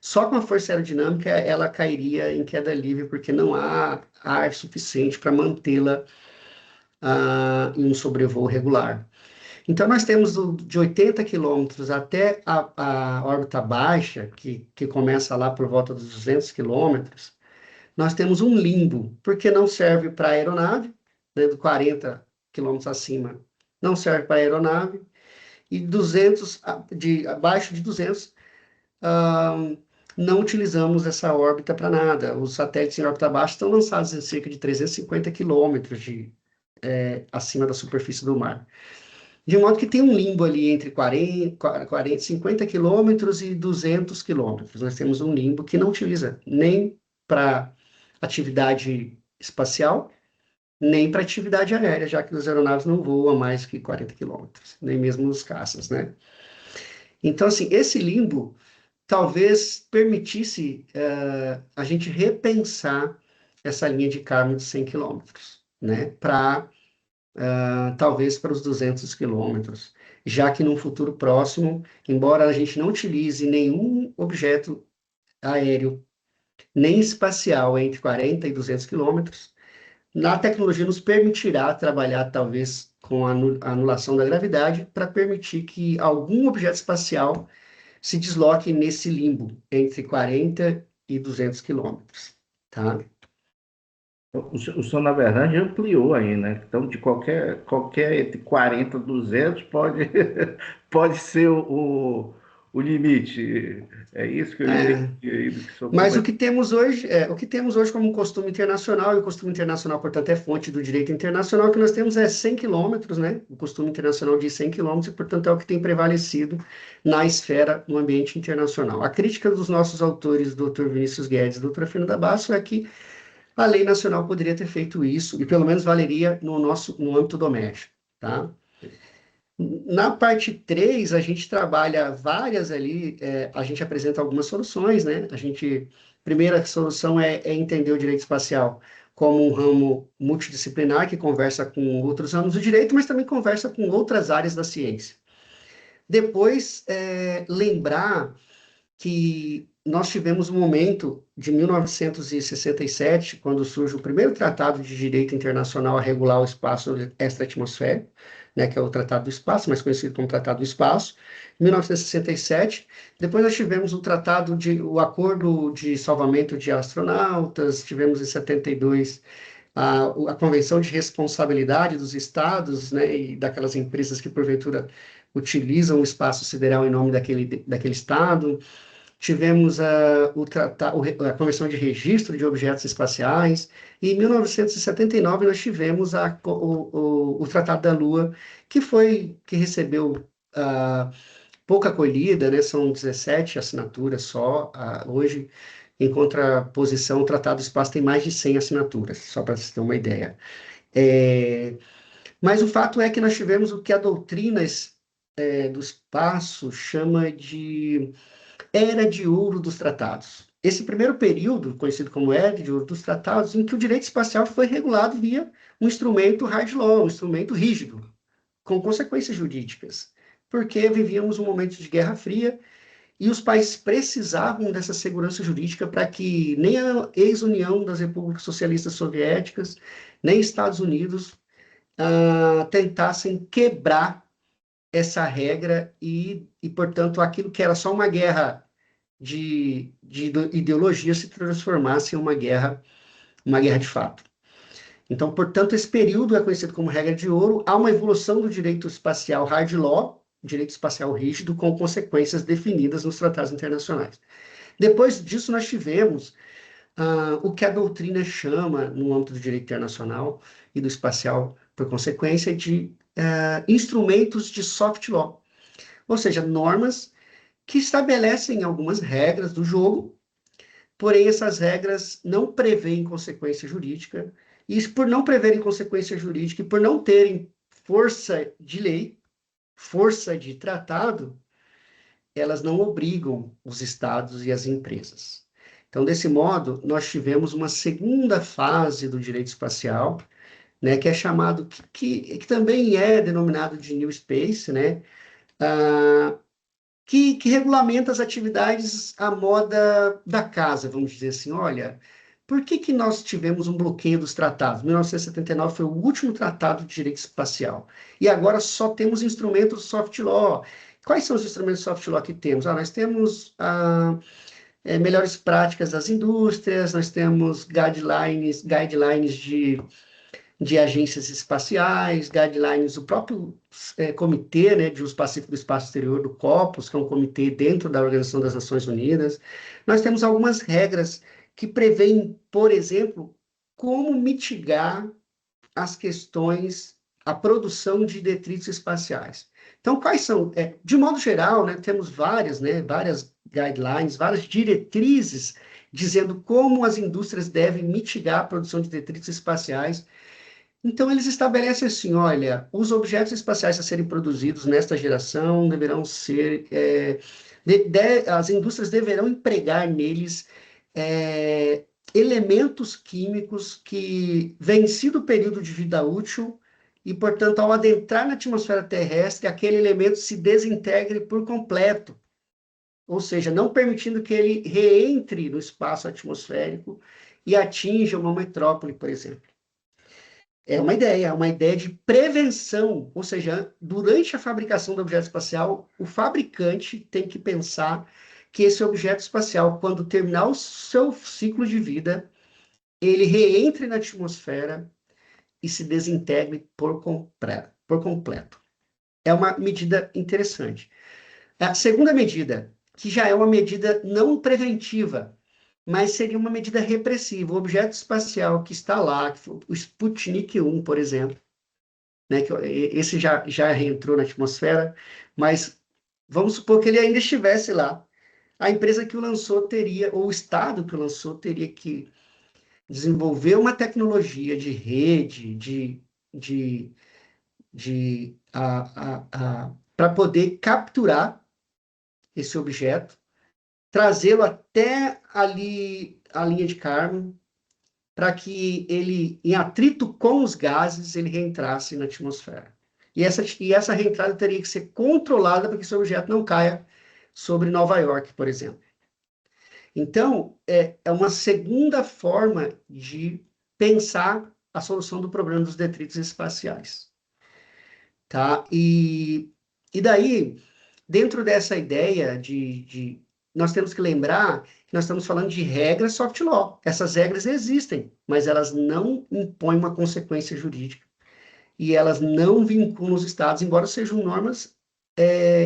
Só com a força aerodinâmica ela cairia em queda livre, porque não há ar suficiente para mantê-la em um sobrevoo regular. Então, nós temos de 80 quilômetros até a órbita baixa, que começa lá por volta dos 200 quilômetros, nós temos um limbo, porque não serve para aeronave, né, do 40 quilômetros acima, não serve para aeronave, e abaixo de 200, ah, não utilizamos essa órbita para nada. Os satélites em órbita baixa estão lançados em cerca de 350 quilômetros acima da superfície do mar. De modo que tem um limbo ali entre 50 quilômetros e 200 quilômetros. Nós temos um limbo que não utiliza nem para atividade espacial, nem para atividade aérea, já que as aeronaves não voam a mais que 40 quilômetros, nem mesmo os caças, né? Então, assim, esse limbo talvez permitisse a gente repensar essa linha de Kármán de 100 quilômetros, né? Talvez para os 200 quilômetros, já que num futuro próximo, embora a gente não utilize nenhum objeto aéreo, nem espacial entre 40 e 200 quilômetros, a tecnologia nos permitirá trabalhar talvez com a anulação da gravidade para permitir que algum objeto espacial se desloque nesse limbo entre 40 e 200 quilômetros, tá? O senhor, na verdade, ampliou aí, né? Então, de qualquer entre 40 e 200 pode ser o limite. É isso que eu entendi É, aí do que o senhor mas comentou. É. o que temos hoje como um costume internacional, e o costume internacional, portanto, é fonte do direito internacional, que nós temos é 100 quilômetros, né? O costume internacional diz 100 quilômetros, e, portanto, é o que tem prevalecido na esfera, no ambiente internacional. A crítica dos nossos autores, Dr. Vinícius Guedes e Dr. Fernanda Basso, é que a lei nacional poderia ter feito isso, e pelo menos valeria no âmbito doméstico, tá? Na parte 3 a gente trabalha várias ali, a gente apresenta algumas soluções, né? Primeira solução é entender o direito espacial como um ramo multidisciplinar que conversa com outros ramos do direito, mas também conversa com outras áreas da ciência. Depois, lembrar que nós tivemos um momento de 1967, quando surge o primeiro tratado de direito internacional a regular o espaço extra-atmosférico, né, que é o Tratado do Espaço, mais conhecido como Tratado do Espaço, em 1967. Depois nós tivemos o Acordo de Salvamento de Astronautas, tivemos em 72 a Convenção de Responsabilidade dos Estados, né, e daquelas empresas que porventura utilizam o espaço sideral em nome daquele estado. Tivemos a Convenção de Registro de Objetos Espaciais, e em 1979 nós tivemos o Tratado da Lua, que recebeu pouca acolhida, né? São 17 assinaturas só. Hoje, em contraposição, o Tratado do Espaço tem mais de 100 assinaturas, só para você ter uma ideia. É, mas o fato é que nós tivemos o que a doutrina do espaço chama de Era de Ouro dos Tratados. Esse primeiro período, conhecido como Era de Ouro dos Tratados, em que o direito espacial foi regulado via um instrumento hard law, um instrumento rígido, com consequências jurídicas, porque vivíamos um momento de Guerra Fria e os países precisavam dessa segurança jurídica para que nem a ex-União das Repúblicas Socialistas Soviéticas, nem Estados Unidos tentassem quebrar essa regra portanto, aquilo que era só uma guerra de ideologia se transformasse em uma guerra de fato. Então, portanto, esse período é conhecido como regra de ouro. Há uma evolução do direito espacial hard law, direito espacial rígido, com consequências definidas nos tratados internacionais. Depois disso, nós tivemos o que a doutrina chama, no âmbito do direito internacional e do espacial, por consequência, de instrumentos de soft law, ou seja, normas que estabelecem algumas regras do jogo, porém essas regras não prevêem consequência jurídica, e por não preverem consequência jurídica e por não terem força de lei, força de tratado, elas não obrigam os estados e as empresas. Então, desse modo, nós tivemos uma segunda fase do direito espacial, né, que é chamado, que também é denominado de New Space, né, que regulamenta as atividades à moda da casa, vamos dizer assim. Olha, por que nós tivemos um bloqueio dos tratados? 1979 foi o último tratado de direito espacial. E agora só temos instrumentos soft law. Quais são os instrumentos soft law que temos? Nós temos melhores práticas das indústrias, nós temos guidelines de agências espaciais, guidelines do próprio comitê, né, de uso pacífico do espaço exterior, do COPUS, que é um comitê dentro da Organização das Nações Unidas. Nós temos algumas regras que prevêem, por exemplo, como mitigar as questões, a produção de detritos espaciais. Então, quais são? De modo geral, né, temos várias guidelines, várias diretrizes dizendo como as indústrias devem mitigar a produção de detritos espaciais. Então, eles estabelecem assim, olha, os objetos espaciais a serem produzidos nesta geração deverão ser, as indústrias deverão empregar neles elementos químicos que, vencido o período de vida útil, e, portanto, ao adentrar na atmosfera terrestre, aquele elemento se desintegre por completo, ou seja, não permitindo que ele reentre no espaço atmosférico e atinja uma metrópole, por exemplo. É uma ideia de prevenção, ou seja, durante a fabricação do objeto espacial, o fabricante tem que pensar que esse objeto espacial, quando terminar o seu ciclo de vida, ele reentre na atmosfera e se desintegre por completo. É uma medida interessante. A segunda medida, que já é uma medida não preventiva, mas seria uma medida repressiva. O objeto espacial que está lá, que foi o Sputnik 1, por exemplo, né, esse já reentrou na atmosfera, mas vamos supor que ele ainda estivesse lá. A empresa que o lançou teria, ou o Estado que o lançou, teria que desenvolver uma tecnologia de rede, de, para poder capturar esse objeto, trazê-lo até ali a linha de Kármán, para que ele, em atrito com os gases, ele reentrasse na atmosfera. E essa reentrada teria que ser controlada para que esse objeto não caia sobre Nova York, por exemplo. Então, é uma segunda forma de pensar a solução do problema dos detritos espaciais. Tá? E daí, dentro dessa ideia nós temos que lembrar que nós estamos falando de regras soft law. Essas regras existem, mas elas não impõem uma consequência jurídica. E elas não vinculam os estados, embora sejam normas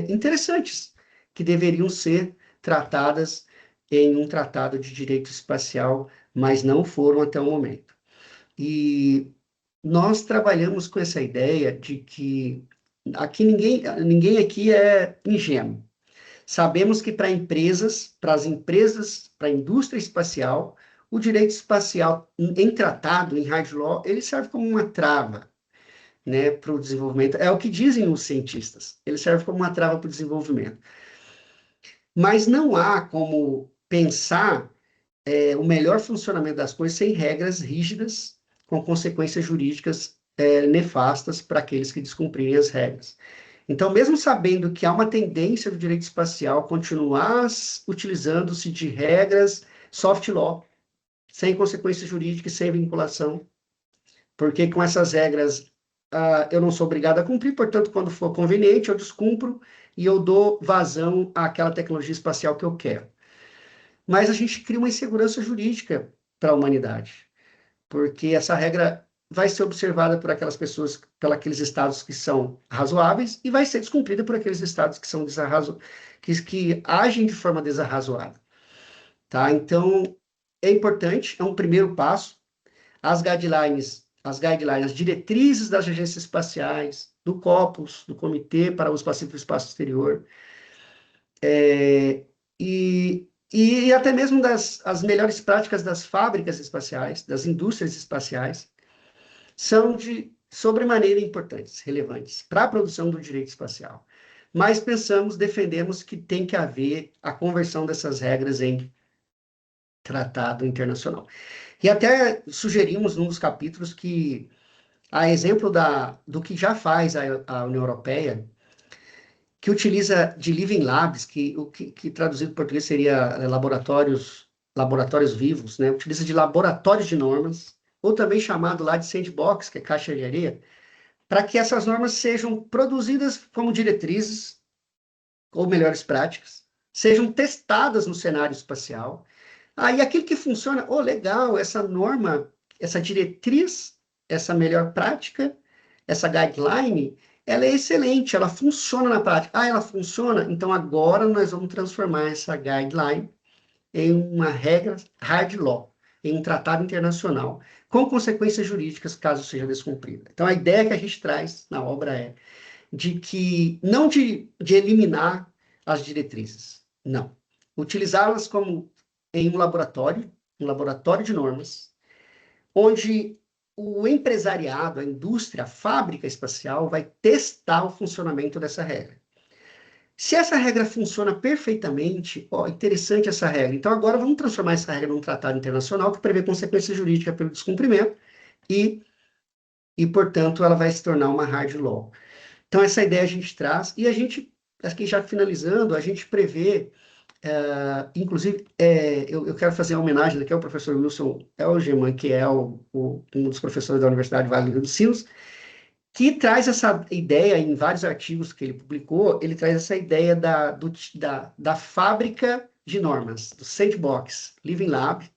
interessantes, que deveriam ser tratadas em um tratado de direito espacial, mas não foram até o momento. E nós trabalhamos com essa ideia de que aqui ninguém aqui é ingênuo. Sabemos que para as empresas, para a indústria espacial, o direito espacial em tratado, em hard law, ele serve como uma trava, né, para o desenvolvimento. É o que dizem os cientistas. Ele serve como uma trava para o desenvolvimento. Mas não há como pensar o melhor funcionamento das coisas sem regras rígidas, com consequências jurídicas nefastas para aqueles que descumprirem as regras. Então, mesmo sabendo que há uma tendência do direito espacial continuar utilizando-se de regras soft law, sem consequência jurídica e sem vinculação, porque com essas regras eu não sou obrigado a cumprir, portanto, quando for conveniente, eu descumpro e eu dou vazão àquela tecnologia espacial que eu quero. Mas a gente cria uma insegurança jurídica para a humanidade, porque essa regra vai ser observada por aquelas pessoas, por aqueles estados que são razoáveis e vai ser descumprida por aqueles estados que são que agem de forma desarrazoada, tá? Então, é importante, é um primeiro passo, as diretrizes das agências espaciais, do COPUS, do Comitê para o Uso Pacífico do Espaço Exterior, e até mesmo as melhores práticas das fábricas espaciais, das indústrias espaciais, são de sobremaneira importantes, relevantes para a produção do direito espacial. Mas defendemos que tem que haver a conversão dessas regras em tratado internacional. E até sugerimos num dos capítulos que, a exemplo do que já faz a União Europeia, que utiliza de Living Labs, que traduzido em português seria laboratórios vivos, né? Utiliza de laboratórios de normas, ou também chamado lá de sandbox, que é caixa de areia, para que essas normas sejam produzidas como diretrizes, ou melhores práticas, sejam testadas no cenário espacial. Aí aquilo que funciona, legal, essa norma, essa diretriz, essa melhor prática, essa guideline, ela é excelente, ela funciona na prática. Ela funciona? Então agora nós vamos transformar essa guideline em uma regra hard law, em um tratado internacional, com consequências jurídicas caso seja descumprida. Então a ideia que a gente traz na obra é de que, não de eliminar as diretrizes, não. Utilizá-las como em um laboratório de normas, onde o empresariado, a indústria, a fábrica espacial vai testar o funcionamento dessa regra. Se essa regra funciona perfeitamente, interessante essa regra. Então agora vamos transformar essa regra num tratado internacional que prevê consequência jurídica pelo descumprimento e portanto, ela vai se tornar uma hard law. Então essa ideia a gente traz e a gente, aqui já finalizando, a gente prevê inclusive, eu quero fazer uma homenagem aqui ao professor Wilson Elgeman, que é um dos professores da Universidade Vale do Rio dos Sinos, que traz essa ideia em vários artigos que ele publicou, ele traz essa ideia da fábrica de normas, do sandbox, Living Lab,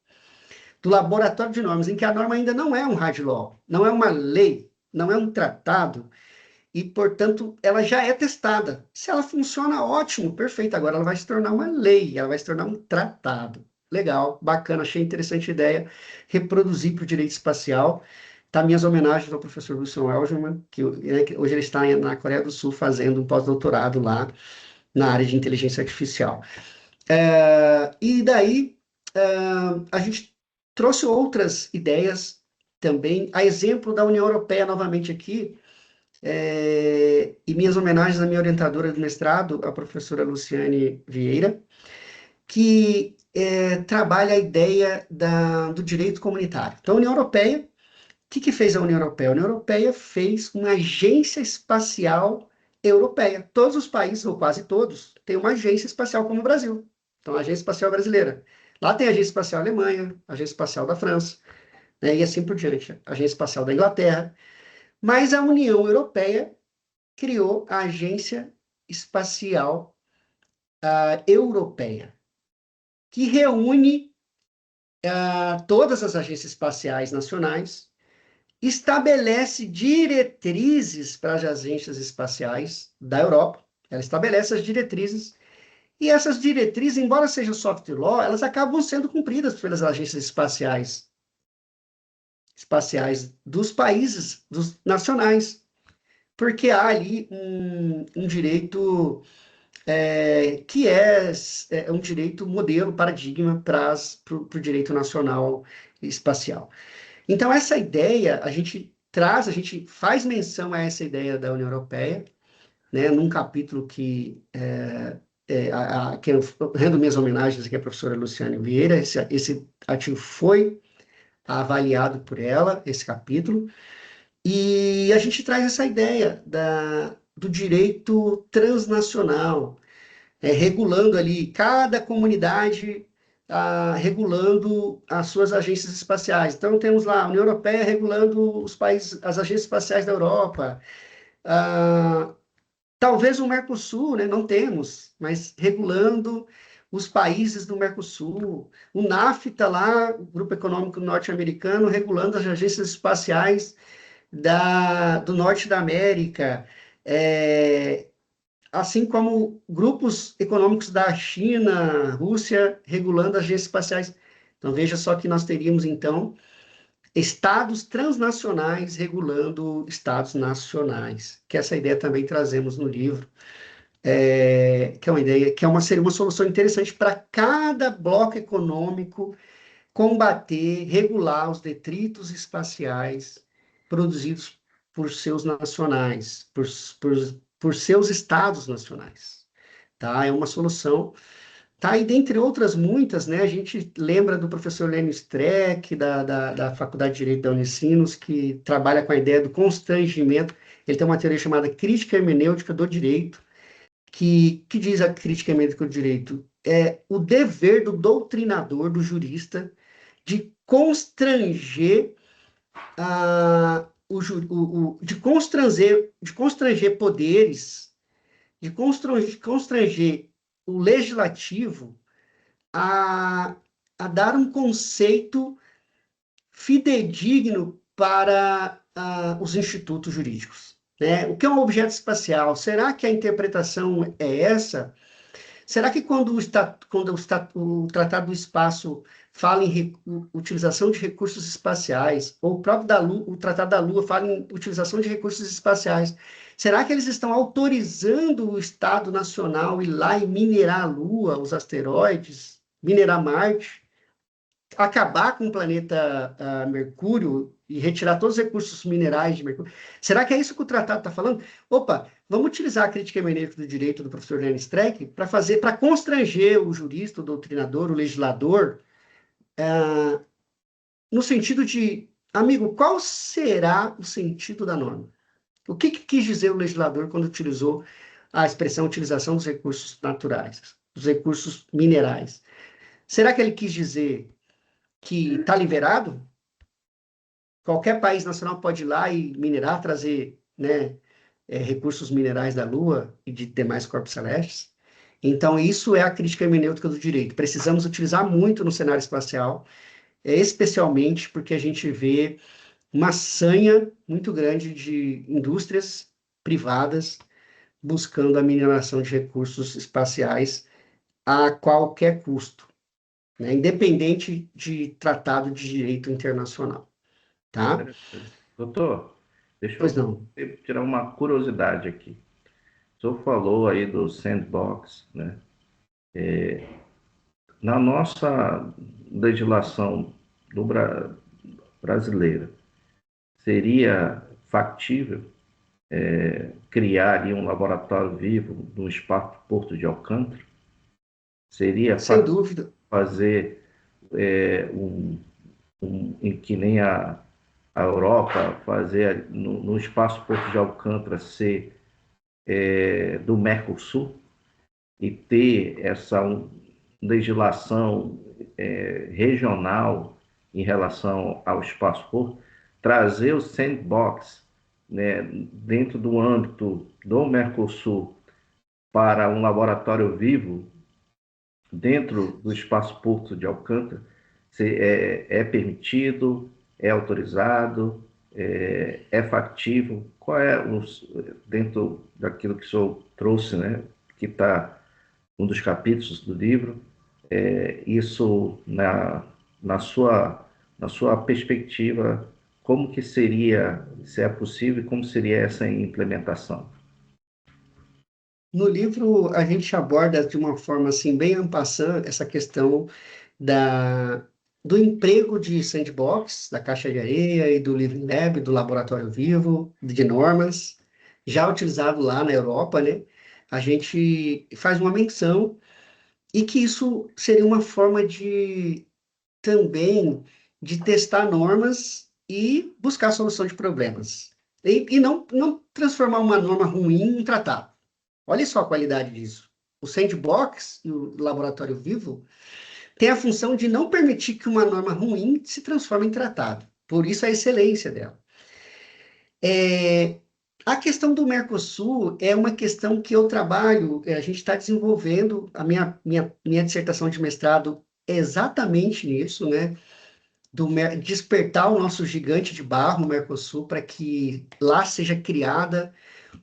do laboratório de normas, em que a norma ainda não é um hard law, não é uma lei, não é um tratado, e, portanto, ela já é testada. Se ela funciona, ótimo, perfeito. Agora ela vai se tornar uma lei, ela vai se tornar um tratado. Legal, bacana, achei interessante a ideia. Reproduzir para o direito espacial. Tá, minhas homenagens ao professor Wilson Elgerman, que hoje ele está na Coreia do Sul fazendo um pós-doutorado lá na área de inteligência artificial. E daí, a gente trouxe outras ideias também, a exemplo da União Europeia, novamente aqui, e minhas homenagens à minha orientadora do mestrado, a professora Luciane Vieira, que trabalha a ideia do direito comunitário. Então, a União Europeia, o que fez a União Europeia? A União Europeia fez uma agência espacial europeia. Todos os países, ou quase todos, têm uma agência espacial como o Brasil. Então, a Agência Espacial Brasileira. Lá tem a Agência Espacial Alemanha, a Agência Espacial da França, né, e assim por diante. A Agência Espacial da Inglaterra. Mas a União Europeia criou a Agência Espacial Europeia, que reúne todas as agências espaciais nacionais, estabelece diretrizes para as agências espaciais da Europa, ela estabelece as diretrizes, e essas diretrizes, embora sejam soft law, elas acabam sendo cumpridas pelas agências espaciais dos países, dos nacionais, porque há ali um direito que é um direito modelo, paradigma para o direito nacional espacial. Então, essa ideia, a gente faz menção a essa ideia da União Europeia, né, num capítulo que eu rendo minhas homenagens aqui à professora Luciane Vieira, esse artigo foi avaliado por ela, esse capítulo, e a gente traz essa ideia do direito transnacional, regulando ali cada comunidade, regulando as suas agências espaciais. Então, temos lá a União Europeia regulando os países, as agências espaciais da Europa. Talvez o Mercosul, né, não temos, mas regulando os países do Mercosul. O NAFTA lá, o Grupo Econômico Norte-Americano, regulando as agências espaciais do Norte da América. Assim como grupos econômicos da China, Rússia, regulando as agências espaciais. Então, veja só que nós teríamos, então, estados transnacionais regulando estados nacionais, que essa ideia também trazemos no livro, que é uma ideia, seria uma solução interessante para cada bloco econômico combater, regular os detritos espaciais produzidos por seus nacionais, por seus estados nacionais, tá? É uma solução, tá? E dentre outras muitas, né, a gente lembra do professor Lênio Streck, da Faculdade de Direito da Unicinos, que trabalha com a ideia do constrangimento. Ele tem uma teoria chamada crítica hermenêutica do direito, que diz a crítica hermenêutica do direito é o dever do doutrinador, do jurista, de constranger de constranger poderes, de constranger o legislativo a, a dar um conceito fidedigno para os institutos jurídicos. Né? O que é um objeto espacial? Será que a interpretação é essa? Será que quando o Tratado do Espaço fala em utilização de recursos espaciais, ou o próprio o Tratado da Lua fala em utilização de recursos espaciais, será que eles estão autorizando o Estado Nacional ir lá e minerar a Lua, os asteroides, minerar Marte, acabar com o planeta Mercúrio e retirar todos os recursos minerais de Mercúrio? Será que é isso que o tratado está falando? Opa, vamos utilizar a crítica hermenêutica do direito do professor Lenin Streck para constranger o jurista, o doutrinador, o legislador, no sentido de, amigo, qual será o sentido da norma? O que quis dizer o legislador quando utilizou a expressão utilização dos recursos naturais, dos recursos minerais? Será que ele quis dizer que está liberado? Qualquer país nacional pode ir lá e minerar, trazer, né, recursos minerais da Lua e de demais corpos celestes? Então, isso é a crítica hermenêutica do direito. Precisamos utilizar muito no cenário espacial, especialmente porque a gente vê uma sanha muito grande de indústrias privadas buscando a mineração de recursos espaciais a qualquer custo, né? Independente de tratado de direito internacional, tá? Interessante. Doutor, deixa Pois eu não. tirar uma curiosidade aqui. O senhor falou aí do sandbox, né? Na nossa legislação do brasileira, seria factível criar ali um laboratório vivo no espaço Porto de Alcântara? Seria Sem factível dúvida. fazer que nem a Europa, fazer no espaço Porto de Alcântara ser do Mercosul e ter essa legislação regional em relação ao espaço Porto, trazer o sandbox, né, dentro do âmbito do Mercosul para um laboratório vivo dentro do espaço Porto de Alcântara, é permitido, é autorizado, é factível? Qual é, dentro daquilo que o senhor trouxe, né, que está um dos capítulos do livro, isso na sua perspectiva, como que seria, se é possível, como seria essa implementação? No livro, a gente aborda de uma forma assim, bem en passant, essa questão da, do emprego de sandbox, da caixa de areia e do Living Lab, do laboratório vivo, de normas, já utilizado lá na Europa, né? A gente faz uma menção e que isso seria uma forma de também de testar normas e buscar solução de problemas. E não transformar uma norma ruim em um tratado. Olha só a qualidade disso. O sandbox e o laboratório vivo tem a função de não permitir que uma norma ruim se transforme em tratado. Por isso a excelência dela. A questão do Mercosul é uma questão que eu trabalho, a gente está desenvolvendo, a minha dissertação de mestrado é exatamente nisso, né? Despertar o nosso gigante de barro, o Mercosul, para que lá seja criada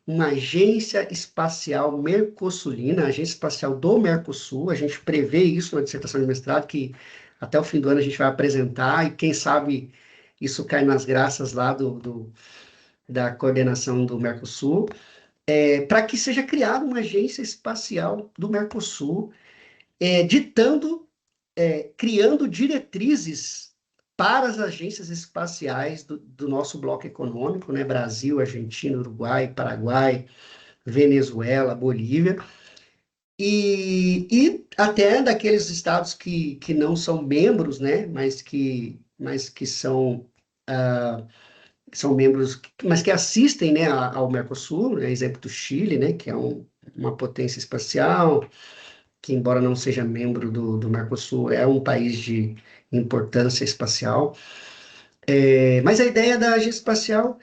uma agência espacial mercosulina, a agência espacial do Mercosul. A gente prevê isso na dissertação de mestrado, que até o fim do ano a gente vai apresentar, e quem sabe isso cai nas graças lá da coordenação do Mercosul, para que seja criada uma agência espacial do Mercosul, ditando, criando diretrizes para as agências espaciais do nosso bloco econômico, né? Brasil, Argentina, Uruguai, Paraguai, Venezuela, Bolívia, e até daqueles estados que não são membros, né, mas que são membros, mas que assistem, né, ao Mercosul, né, exemplo do Chile, né, que é uma potência espacial, que embora não seja membro do Mercosul, é um país de importância espacial. Mas a ideia da agência espacial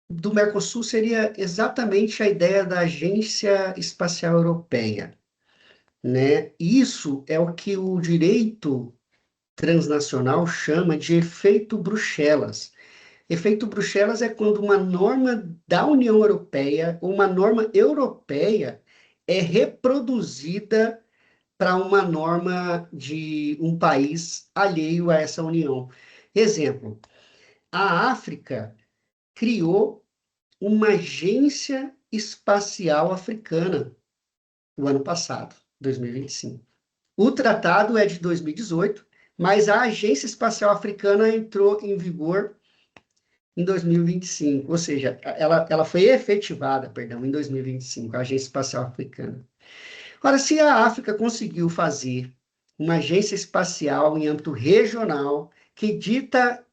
do Mercosul seria exatamente a ideia da Agência Espacial Europeia, né? Isso é o que o direito transnacional chama de efeito Bruxelas. Efeito Bruxelas é quando uma norma da União Europeia, uma norma europeia, é reproduzida para uma norma de um país alheio a essa União. Exemplo, a África criou uma agência espacial africana o ano passado, 2025. O tratado é de 2018, mas a Agência Espacial Africana entrou em vigor em 2025, ou seja, ela foi efetivada, perdão, em 2025, a Agência Espacial Africana. Ora, se a África conseguiu fazer uma agência espacial em âmbito regional que dita,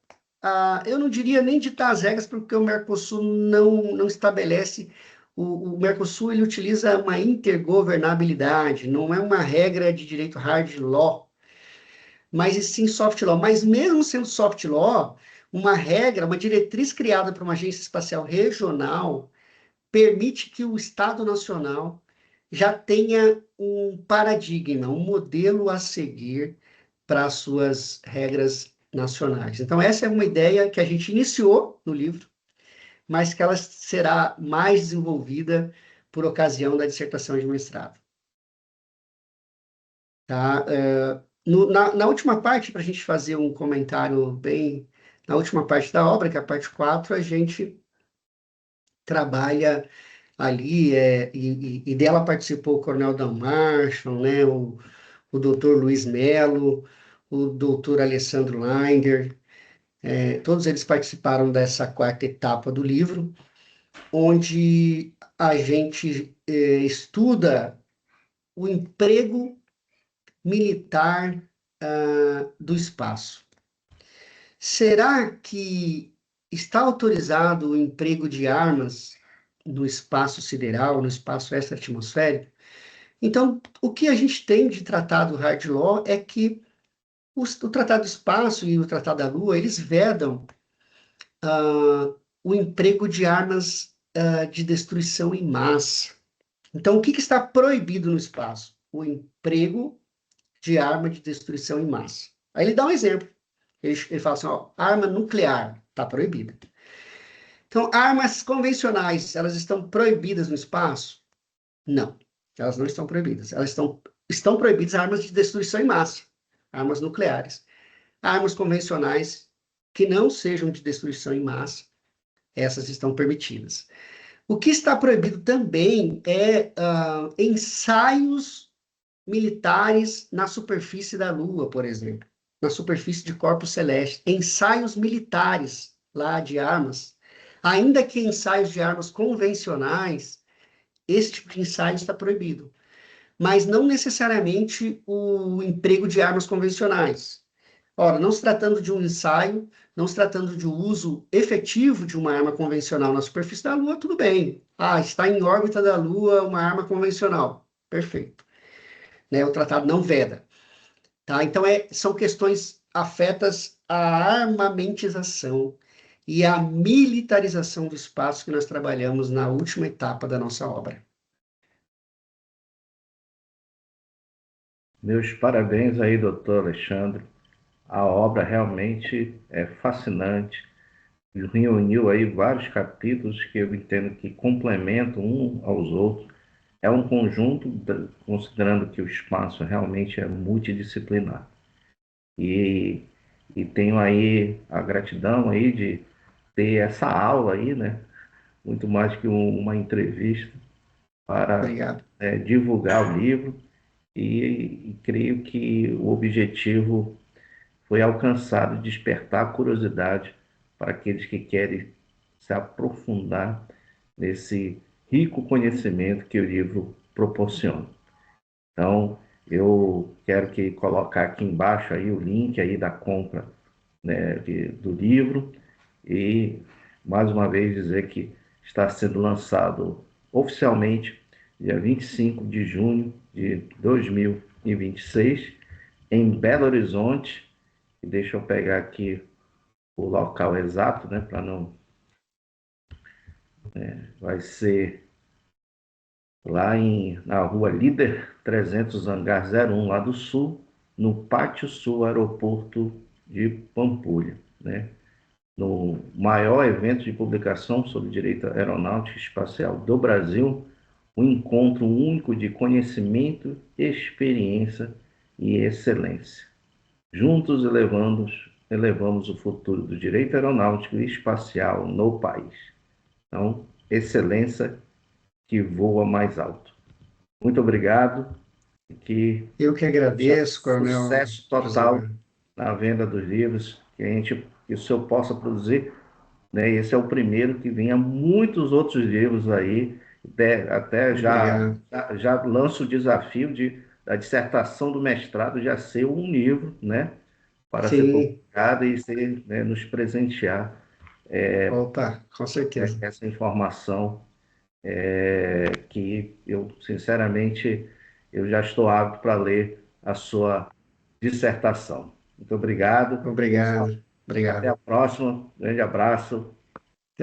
eu não diria nem ditar as regras, porque o Mercosul não estabelece, o Mercosul ele utiliza uma intergovernabilidade, não é uma regra de direito hard law, mas e sim soft law. Mas mesmo sendo soft law, uma regra, uma diretriz criada por uma agência espacial regional permite que o Estado Nacional já tenha um paradigma, um modelo a seguir para as suas regras nacionais. Então, essa é uma ideia que a gente iniciou no livro, mas que ela será mais desenvolvida por ocasião da dissertação de mestrado. Tá? Na última parte, para a gente fazer um comentário bem... Na última parte da obra, que é a parte 4, a gente trabalha ali, e dela participou o Coronel Dan Marshall, né, o doutor Luiz Melo, o doutor Alessandro Langer, todos eles participaram dessa quarta etapa do livro, onde a gente estuda o emprego militar do espaço. Será que está autorizado o emprego de armas no espaço sideral, no espaço extra-atmosférico? Então, o que a gente tem de tratado hard law é que o Tratado do Espaço e o Tratado da Lua, eles vedam o emprego de armas de destruição em massa. Então, o que está proibido no espaço? O emprego de arma de destruição em massa. Aí ele dá um exemplo. Ele fala assim, ó, arma nuclear está proibida. Então, armas convencionais, elas estão proibidas no espaço? Não, elas não estão proibidas. Elas estão proibidas armas de destruição em massa, armas nucleares. Armas convencionais que não sejam de destruição em massa, essas estão permitidas. O que está proibido também é ensaios militares na superfície da Lua, por exemplo, na superfície de corpos celestes, ensaios militares lá de armas, ainda que ensaios de armas convencionais, esse tipo de ensaio está proibido, mas não necessariamente o emprego de armas convencionais. Ora, não se tratando de um ensaio, não se tratando de um uso efetivo de uma arma convencional na superfície da Lua, tudo bem. Está em órbita da Lua uma arma convencional. Perfeito. Né? O tratado não veda. Tá? Então, são questões afetas à armamentização e à militarização do espaço que nós trabalhamos na última etapa da nossa obra. Meus parabéns aí, doutor Alexandre. A obra realmente é fascinante. Reuniu aí vários capítulos que eu entendo que complementam um aos outros. É um conjunto, considerando que o espaço realmente é multidisciplinar. E, e tenho aí a gratidão aí de ter essa aula aí, né? Muito mais que uma entrevista para Obrigado. divulgar o livro e creio que o objetivo foi alcançado, despertar a curiosidade para aqueles que querem se aprofundar nesse rico conhecimento que o livro proporciona. Então, eu quero que colocar aqui embaixo aí o link aí da compra, né, do livro e mais uma vez dizer que está sendo lançado oficialmente dia 25 de junho de 2026 em Belo Horizonte. E deixa eu pegar aqui o local exato, né, para não... Vai ser lá na rua Líder 300, Hangar 01, lá do Sul, no Pátio Sul, Aeroporto de Pampulha, né? No maior evento de publicação sobre direito aeronáutico e espacial do Brasil, um encontro único de conhecimento, experiência e excelência. Juntos elevamos o futuro do direito aeronáutico e espacial no país. Então, excelência que voa mais alto. Muito obrigado e que Eu que seja agradeço, Coronel sucesso total Josevan. na venda dos livros, que o senhor possa produzir, né? Esse é o primeiro, que venha muitos outros livros aí, até Obrigado. já lanço o desafio da dissertação do mestrado já ser um livro, né? Para ser Sim, publicado e ser, né, nos presentear opa, com certeza. essa informação que eu, sinceramente, eu já estou apto para ler a sua dissertação. Muito obrigado. Pessoal, Obrigado, até a obrigado. próxima. Grande abraço.